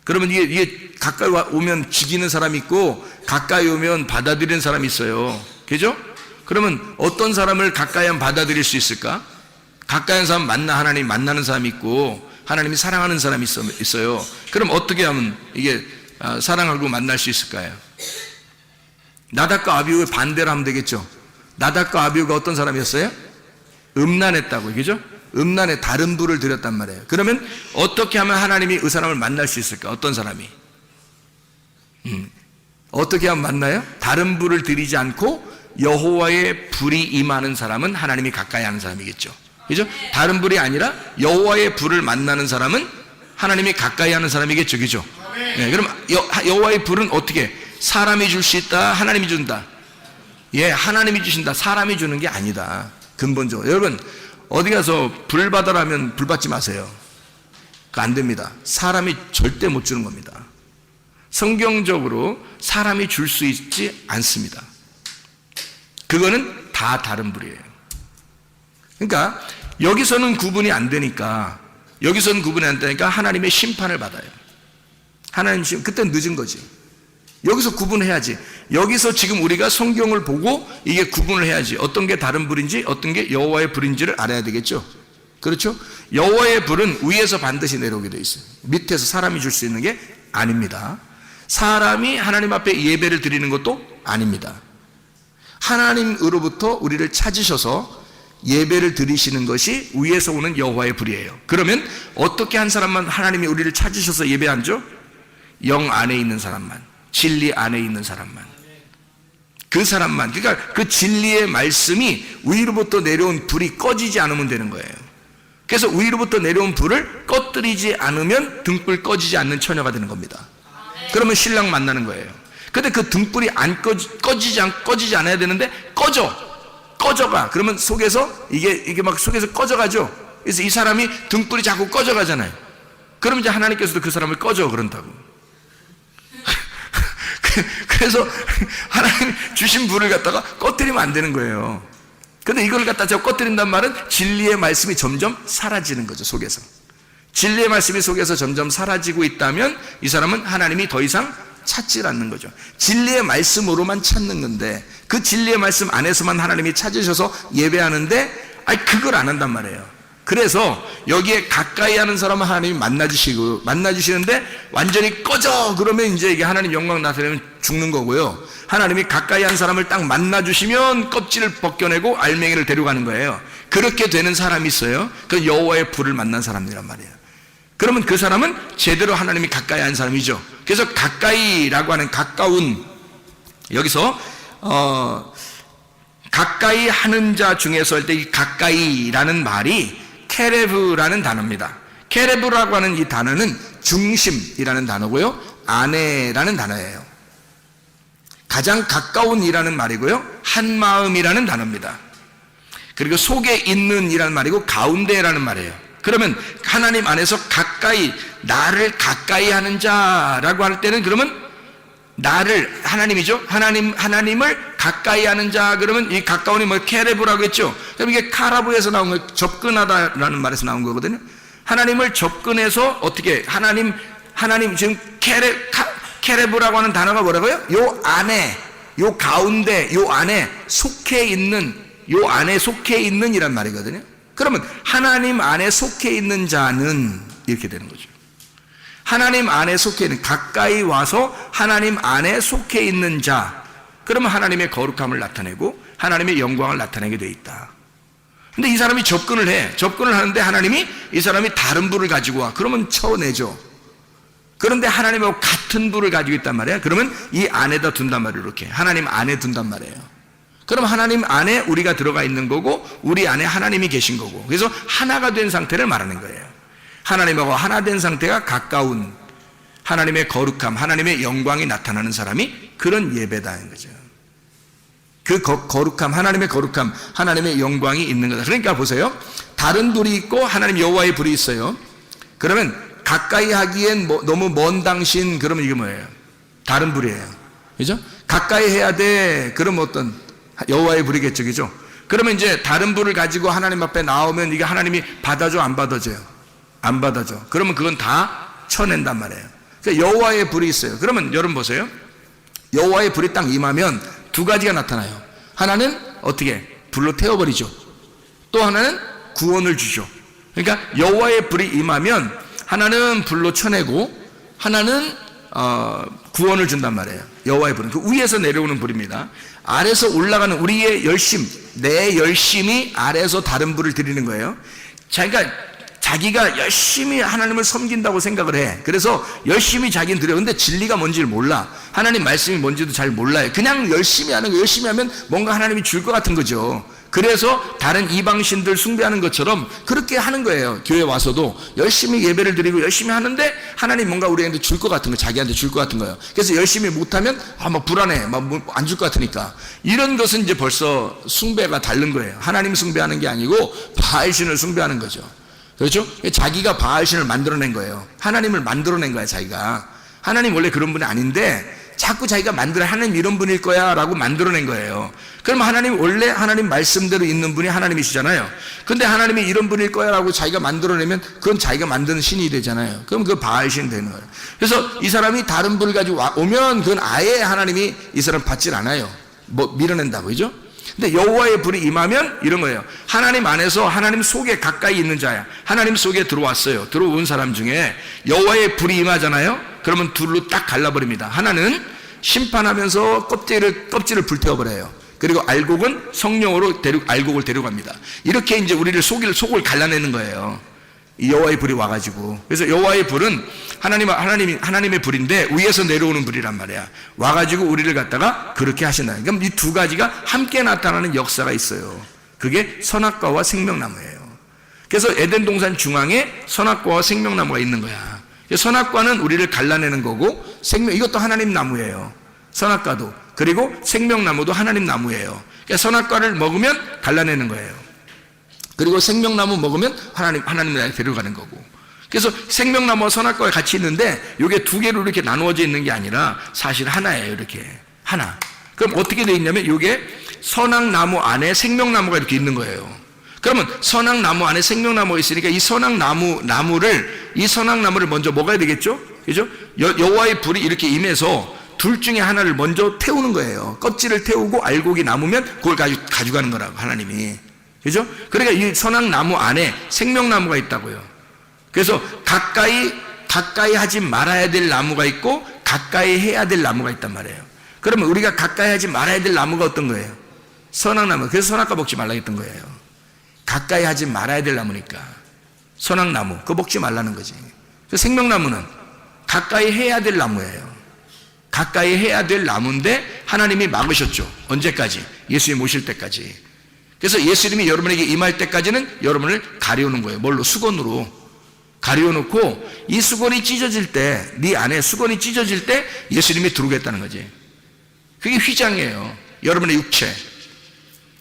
그러면 이게 가까이 오면 죽이는 사람이 있고 가까이 오면 받아들이는 사람이 있어요. 그죠? 그러면 어떤 사람을 가까이 하면 받아들일 수 있을까? 가까이 하는 사람 하나님 만나는 사람이 있고 하나님이 사랑하는 사람이 있어요. 그럼 어떻게 하면 이게 사랑하고 만날 수 있을까요? 나답과 아비후의 반대로 하면 되겠죠. 나답과 아비후가 어떤 사람이었어요? 음란했다고, 그죠? 음란에 다른 불을 드렸단 말이에요. 그러면 어떻게 하면 하나님이 그 사람을 만날 수 있을까? 어떤 사람이? 어떻게 하면 만나요? 다른 불을 드리지 않고 여호와의 불이 임하는 사람은 하나님이 가까이 하는 사람이겠죠. 그죠? 다른 불이 아니라 여호와의 불을 만나는 사람은 하나님이 가까이 하는 사람이겠죠. 그죠? 네, 그럼 여호와의 불은 어떻게? 사람이 줄 수 있다, 하나님이 준다. 예, 하나님이 주신다, 사람이 주는 게 아니다. 근본적으로. 여러분, 어디 가서 불 받아라면 불 받지 마세요. 그거 안 됩니다. 사람이 절대 못 주는 겁니다. 성경적으로 사람이 줄 수 있지 않습니다. 그거는 다 다른 불이에요. 그러니까 여기서는 구분이 안 되니까 하나님의 심판을 받아요. 하나님 그때는 늦은 거지. 여기서 구분해야지. 여기서 지금 우리가 성경을 보고 이게 구분을 해야지. 어떤 게 다른 불인지 어떤 게 여호와의 불인지를 알아야 되겠죠. 그렇죠? 여호와의 불은 위에서 반드시 내려오게 되어 있어요. 밑에서 사람이 줄 수 있는 게 아닙니다. 사람이 하나님 앞에 예배를 드리는 것도 아닙니다. 하나님으로부터 우리를 찾으셔서 예배를 드리시는 것이 위에서 오는 여호와의 불이에요. 그러면 어떻게 한 사람만 하나님이 우리를 찾으셔서 예배하죠? 영 안에 있는 사람만, 진리 안에 있는 사람만, 그 사람만. 그러니까 그 진리의 말씀이 위로부터 내려온 불이 꺼지지 않으면 되는 거예요. 그래서 위로부터 내려온 불을 꺼뜨리지 않으면 등불 꺼지지 않는 처녀가 되는 겁니다. 그러면 신랑 만나는 거예요. 근데 그 등불이 꺼지지 않아야 되는데 꺼져가. 그러면 속에서 이게 막 속에서 꺼져가죠. 그래서 이 사람이 등불이 자꾸 꺼져가잖아요. 그럼 이제 하나님께서도 그 사람을 꺼져 그런다고. 그래서 하나님 주신 불을 갖다가 꺼뜨리면 안 되는 거예요. 근데 이걸 갖다 제가 꺼뜨린단 말은 진리의 말씀이 점점 사라지는 거죠, 속에서. 진리의 말씀이 속에서 점점 사라지고 있다면 이 사람은 하나님이 더 이상 찾질 않는 거죠. 진리의 말씀으로만 찾는 건데 그 진리의 말씀 안에서만 하나님이 찾으셔서 예배하는데 그걸 안 한단 말이에요. 그래서 여기에 가까이 하는 사람은 하나님이 만나주시는데 완전히 꺼져 그러면 이제 이게 하나님 영광 나타내면 죽는 거고요. 하나님이 가까이 한 사람을 딱 만나주시면 껍질을 벗겨내고 알맹이를 데려가는 거예요. 그렇게 되는 사람이 있어요. 그 여호와의 불을 만난 사람이란 말이에요. 그러면 그 사람은 제대로 하나님이 가까이 한 사람이죠. 그래서 가까이라고 하는 가까운, 여기서 가까이 하는 자 중에서 할 때 이 가까이라는 말이 케레브라는 단어입니다. 케레브라고 하는 이 단어는 중심이라는 단어고요, 아내라는 단어예요. 가장 가까운이라는 말이고요, 한마음이라는 단어입니다. 그리고 속에 있는 이라는 말이고 가운데라는 말이에요. 그러면 하나님 안에서 가까이, 나를 가까이 하는 자라고 할 때는 그러면 나를, 하나님이죠. 하나님을 가까이 하는 자, 그러면 이 가까운이 뭐 케레브라고 했죠. 그럼 이게 카라브에서 나온 거예요. 접근하다라는 말에서 나온 거거든요. 하나님을 접근해서 어떻게, 하나님 지금 케레브라고 하는 단어가 뭐라고요? 요 안에, 요 가운데, 요 안에 속해 있는, 요 안에 속해 있는 이란 말이거든요. 그러면 하나님 안에 속해 있는 자는 이렇게 되는 거죠. 하나님 안에 속해 있는, 가까이 와서 하나님 안에 속해 있는 자, 그러면 하나님의 거룩함을 나타내고 하나님의 영광을 나타내게 돼 있다. 근데 이 사람이 접근을 하는데 하나님이 이 사람이 다른 불을 가지고 와. 그러면 쳐내죠. 그런데 하나님하고 같은 불을 가지고 있단 말이에요. 그러면 이 안에다 둔단 말이에요. 이렇게 하나님 안에 둔단 말이에요. 그럼 하나님 안에 우리가 들어가 있는 거고 우리 안에 하나님이 계신 거고, 그래서 하나가 된 상태를 말하는 거예요. 하나님하고 하나 된 상태가 가까운, 하나님의 거룩함, 하나님의 영광이 나타나는 사람이 그런 예배다는 거죠. 그 거룩함, 하나님의 거룩함, 하나님의 영광이 있는 거다. 그러니까 보세요. 다른 불이 있고 하나님 여호와의 불이 있어요. 그러면 가까이 하기엔 너무 먼 당신, 그러면 이게 뭐예요? 다른 불이에요. 그죠? 가까이 해야 돼. 그럼 어떤 여호와의 불이겠죠. 그죠? 그러면 이제 다른 불을 가지고 하나님 앞에 나오면 이게 하나님이 받아줘, 안 받아줘요? 안 받아줘. 그러면 그건 다 쳐낸단 말이에요. 그러니까 여호와의 불이 있어요. 그러면 여러분 보세요. 여호와의 불이 딱 임하면 두 가지가 나타나요. 하나는 어떻게? 불로 태워버리죠. 또 하나는 구원을 주죠. 그러니까 여호와의 불이 임하면 하나는 불로 쳐내고 하나는 구원을 준단 말이에요. 여호와의 불은 그 위에서 내려오는 불입니다. 아래서 올라가는 우리의 열심, 내 열심이 아래에서 다른 불을 드리는 거예요. 자기가 열심히 하나님을 섬긴다고 생각을 해. 그래서 열심히 자기는 드려. 근데 진리가 뭔지를 몰라. 하나님 말씀이 뭔지도 잘 몰라요. 그냥 열심히 하는 거, 열심히 하면 뭔가 하나님이 줄 것 같은 거죠. 그래서 다른 이방신들 숭배하는 것처럼 그렇게 하는 거예요. 교회 와서도 열심히 예배를 드리고 열심히 하는데 하나님 뭔가 우리한테 줄 것 같은 거, 자기한테 줄 것 같은 거예요. 그래서 열심히 못하면 막 불안해, 막 안 줄 것 같으니까. 이런 것은 이제 벌써 숭배가 다른 거예요. 하나님 숭배하는 게 아니고 바알신을 숭배하는 거죠. 그렇죠? 자기가 바알신을 만들어낸 거예요. 하나님을 만들어낸 거야, 자기가. 하나님 원래 그런 분이 아닌데 자꾸 자기가 하나님 이런 분일 거야 라고 만들어낸 거예요. 그럼 하나님 원래 하나님 말씀대로 있는 분이 하나님이시잖아요. 근데 하나님이 이런 분일 거야 라고 자기가 만들어내면 그건 자기가 만드는 신이 되잖아요. 그럼 그 바알신 되는 거예요. 그래서 이 사람이 다른 불을 가지고 오면 그건 아예 하나님이 이 사람 받질 않아요. 밀어낸다고, 그죠? 근데 여호와의 불이 임하면 이런 거예요. 하나님 안에서 하나님 속에 가까이 있는 자야. 하나님 속에 들어왔어요. 들어온 사람 중에 여호와의 불이 임하잖아요. 그러면 둘로 딱 갈라버립니다. 하나는 심판하면서 껍질을 불태워버려요. 그리고 알곡은 성령으로 알곡을 데려갑니다. 이렇게 이제 우리를 속을 갈라내는 거예요. 이 여호와의 불이 와가지고. 그래서 여호와의 불은 하나님의 불인데 위에서 내려오는 불이란 말이야. 와가지고 우리를 갖다가 그렇게 하신다. 그럼 이 두 가지가 함께 나타나는 역사가 있어요. 그게 선악과와 생명나무예요. 그래서 에덴 동산 중앙에 선악과와 생명나무가 있는 거야. 선악과는 우리를 갈라내는 거고 이것도 하나님 나무예요. 선악과도. 그리고 생명나무도 하나님 나무예요. 그러니까 선악과를 먹으면 갈라내는 거예요. 그리고 생명나무 먹으면 하나님 나라에 데려가는 거고. 그래서 생명나무와 선악과가 같이 있는데 이게 두 개로 이렇게 나누어져 있는 게 아니라 사실 하나예요. 이렇게 하나. 그럼 어떻게 돼 있냐면 이게 선악나무 안에 생명나무가 이렇게 있는 거예요. 그러면 선악나무 안에 생명나무가 있으니까 이 선악나무를 이 선악나무를 먼저 먹어야 되겠죠? 그죠? 여호와의 불이 이렇게 임해서 둘 중에 하나를 먼저 태우는 거예요. 껍질을 태우고 알곡이 남으면 그걸 가져가는 거라고, 하나님이. 그죠? 그러니까 이 선악나무 안에 생명나무가 있다고요. 그래서 가까이 하지 말아야 될 나무가 있고 가까이 해야 될 나무가 있단 말이에요. 그러면 우리가 가까이 하지 말아야 될 나무가 어떤 거예요? 선악나무. 그래서 선악과 먹지 말라 했던 거예요. 가까이 하지 말아야 될 나무니까. 선악나무, 그거 먹지 말라는 거지. 그래서 생명나무는 가까이 해야 될 나무예요. 가까이 해야 될 나무인데 하나님이 막으셨죠. 언제까지? 예수님 오실 때까지. 그래서 예수님이 여러분에게 임할 때까지는 여러분을 가려놓은 거예요. 뭘로? 수건으로 가려놓고, 이 수건이 찢어질 때, 네 안에 수건이 찢어질 때 예수님이 들어오겠다는 거지. 그게 휘장이에요. 여러분의 육체.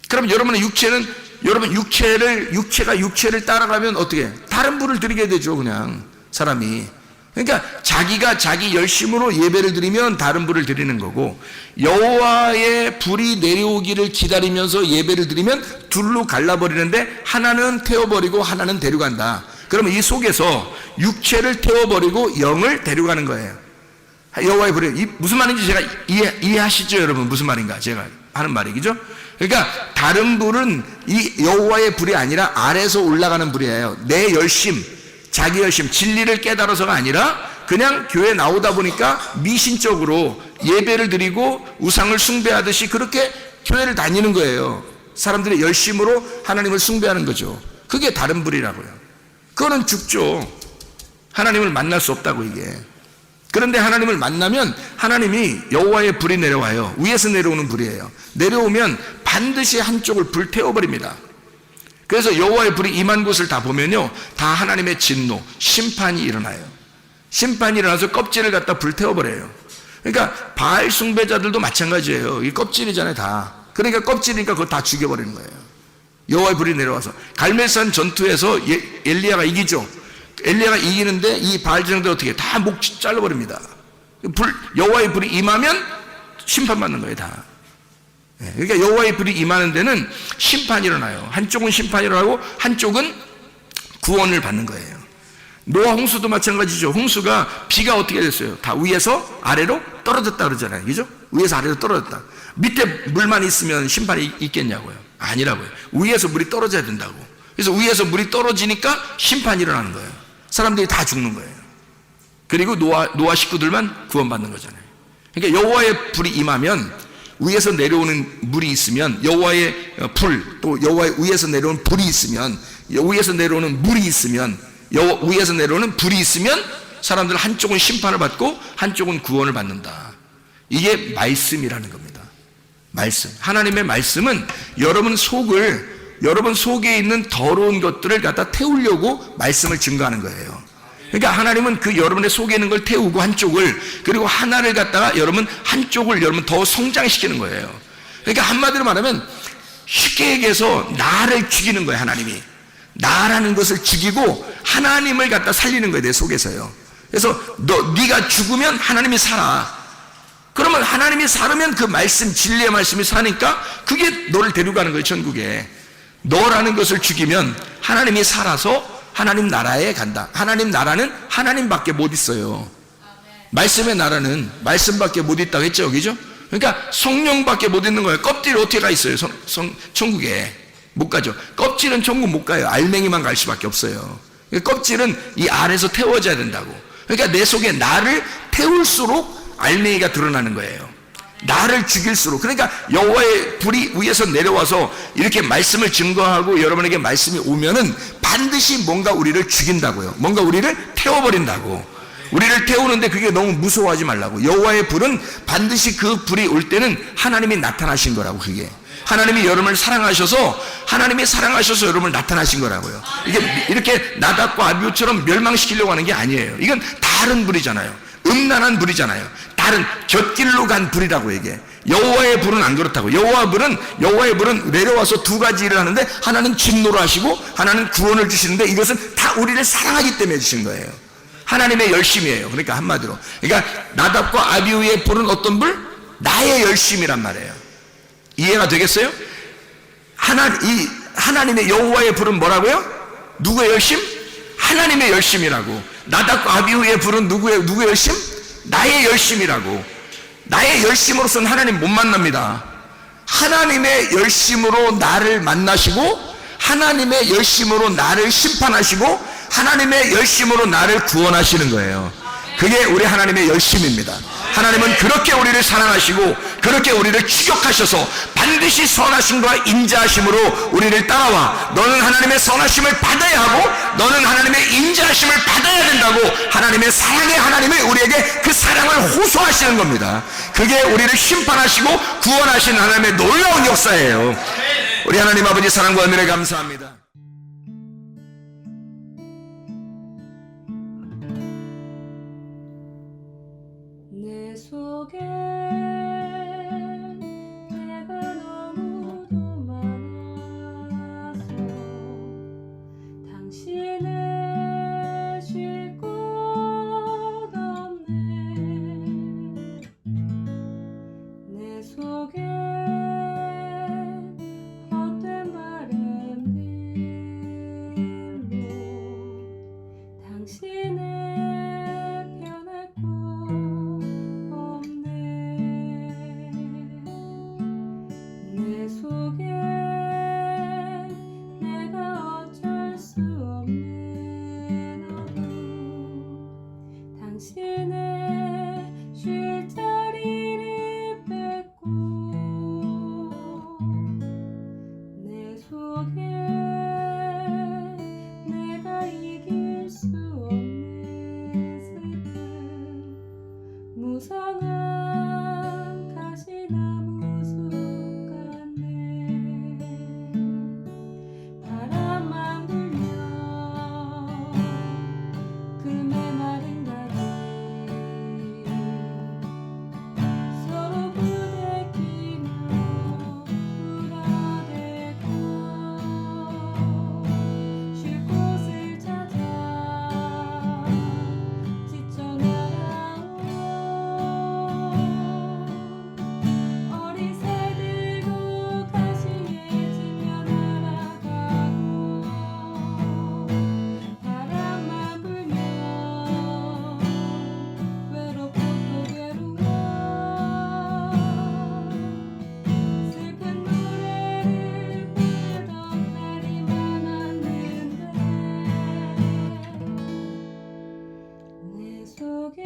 그럼 여러분의 육체는, 여러분 육체가 육체를 따라가면 어떻게? 다른 불을 드리게 되죠, 그냥 사람이. 그러니까 자기가 자기 열심으로 예배를 드리면 다른 불을 드리는 거고, 여호와의 불이 내려오기를 기다리면서 예배를 드리면 둘로 갈라버리는데 하나는 태워버리고 하나는 데려간다. 그러면 이 속에서 육체를 태워버리고 영을 데려가는 거예요. 여호와의 불이, 무슨 말인지 제가 이해하시죠, 여러분? 무슨 말인가 제가 하는 말이, 그죠? 그러니까 다른 불은 이 여호와의 불이 아니라 아래에서 올라가는 불이에요. 내 열심, 자기 열심, 진리를 깨달아서가 아니라 그냥 교회 나오다 보니까 미신적으로 예배를 드리고 우상을 숭배하듯이 그렇게 교회를 다니는 거예요. 사람들의 열심으로 하나님을 숭배하는 거죠. 그게 다른 불이라고요. 그거는 죽죠. 하나님을 만날 수 없다고, 이게. 그런데 하나님을 만나면 하나님이, 여호와의 불이 내려와요. 위에서 내려오는 불이에요. 내려오면 반드시 한쪽을 불태워버립니다. 그래서 여호와의 불이 임한 곳을 다 보면요, 다 하나님의 진노, 심판이 일어나요. 심판이 일어나서 껍질을 갖다 불태워버려요. 그러니까 바알 숭배자들도 마찬가지예요. 이 껍질이잖아요, 다. 그러니까 껍질이니까 그거 다 죽여버리는 거예요. 여호와의 불이 내려와서. 갈멜산 전투에서 엘리야가 이기죠. 엘리야가 이기는데 이 바알 제사장들 어떻게 해요? 다 목 잘라버립니다. 여호와의 불이 임하면 심판받는 거예요, 다. 그러니까 여호와의 불이 임하는 데는 심판이 일어나요. 한쪽은 심판이 일어나고 한쪽은 구원을 받는 거예요. 노아 홍수도 마찬가지죠. 홍수가 비가 어떻게 됐어요? 다 위에서 아래로 떨어졌다 그러잖아요, 그죠? 위에서 아래로 떨어졌다. 밑에 물만 있으면 심판이 있겠냐고요? 아니라고요. 위에서 물이 떨어져야 된다고. 그래서 위에서 물이 떨어지니까 심판이 일어나는 거예요. 사람들이 다 죽는 거예요. 그리고 노아 식구들만 구원받는 거잖아요. 그러니까 여호와의 불이 임하면, 위에서 내려오는 물이 있으면, 여호와의 불, 또 여호와의 위에서 내려오는 불이 있으면, 위에서 내려오는 물이 있으면, 위에서 내려오는 불이 있으면 사람들 한쪽은 심판을 받고 한쪽은 구원을 받는다. 이게 말씀이라는 겁니다. 말씀. 하나님의 말씀은 여러분 속에 있는 더러운 것들을 갖다 태우려고 말씀을 증거하는 거예요. 그러니까 하나님은 그 여러분의 속에 있는 걸 태우고 한쪽을, 그리고 하나를 갖다가 한쪽을 더 성장시키는 거예요. 그러니까 한마디로 말하면 쉽게 얘기해서 나를 죽이는 거예요, 하나님이. 나라는 것을 죽이고 하나님을 갖다 살리는 거예요, 내 속에서요. 그래서 네가 죽으면 하나님이 살아. 그러면 하나님이 살으면 그 말씀, 진리의 말씀이 사니까 그게 너를 데려가는 거예요, 천국에. 너라는 것을 죽이면 하나님이 살아서 하나님 나라에 간다. 하나님 나라는 하나님밖에 못 있어요. 말씀의 나라는 말씀밖에 못 있다고 했죠, 그죠? 그러니까 성령밖에 못 있는 거예요. 껍질이 어떻게 가 있어요, 천국에? 못 가죠. 껍질은 천국 못 가요. 알맹이만 갈 수밖에 없어요. 껍질은 이 알에서 태워져야 된다고. 그러니까 내 속에 나를 태울수록 알맹이가 드러나는 거예요. 나를 죽일수록. 그러니까 여호와의 불이 위에서 내려와서 이렇게 말씀을 증거하고 여러분에게 말씀이 오면은 반드시 뭔가 우리를 죽인다고요. 뭔가 우리를 태워버린다고. 우리를 태우는데 그게 너무 무서워하지 말라고. 여호와의 불은 반드시 그 불이 올 때는 하나님이 나타나신 거라고. 그게 하나님이 여러분을 사랑하셔서 여러분을 나타나신 거라고요. 이게 이렇게 나답과 아비후처럼 멸망시키려고 하는 게 아니에요. 이건 다른 불이잖아요. 음란한 불이잖아요. 다른 곁길로 간 불이라고. 이게 여호와의 불은 안 그렇다고. 여호와의 불은 내려와서 두 가지 일을 하는데, 하나는 진노를 하시고 하나는 구원을 주시는데, 이것은 다 우리를 사랑하기 때문에 주신 거예요. 하나님의 열심이에요. 그러니까 한마디로, 그러니까 나답과 아비후의 불은 어떤 불? 나의 열심이란 말이에요. 이해가 되겠어요? 하나님의 여호와의 불은 뭐라고요? 누구의 열심? 하나님의 열심이라고. 나답과 아비후에 부른 누구의 열심? 나의 열심이라고. 나의 열심으로서는 하나님 못 만납니다. 하나님의 열심으로 나를 만나시고, 하나님의 열심으로 나를 심판하시고, 하나님의 열심으로 나를 구원하시는 거예요. 그게 우리 하나님의 열심입니다. 하나님은 그렇게 우리를 사랑하시고 그렇게 우리를 추격하셔서 반드시 선하심과 인자하심으로 우리를 따라와 너는 하나님의 선하심을 받아야 하고 너는 하나님의 인자하심을 받아야 된다고 하나님의 사랑의 하나님이 우리에게 그 사랑을 호소하시는 겁니다. 그게 우리를 심판하시고 구원하시는 하나님의 놀라운 역사예요. 우리 하나님 아버지 사랑과 은혜에 감사합니다. 내 속에 내가 너무도 많아서 당신을 쉴 곳 없네. 내 속에 헛된 바램들로 당신을 변할 곳 없네. 내 속에 내가 어쩔 수 없는 어둠 당신의 쉴 자리를 뺏고 내 속에 내가 이길 수 없는 슬픔 무성한 가시나무 숲 같네. 바람만 불면 그 메마른 가지 서로 부대끼며 울어대고 쉴 곳을 찾아 지쳐 날아온 어리새들도 가시에 지며 날아가고 바람만 불면 외롭고 또 외로워 슬픈 노래를 부르던 날이 많았는데 내 속에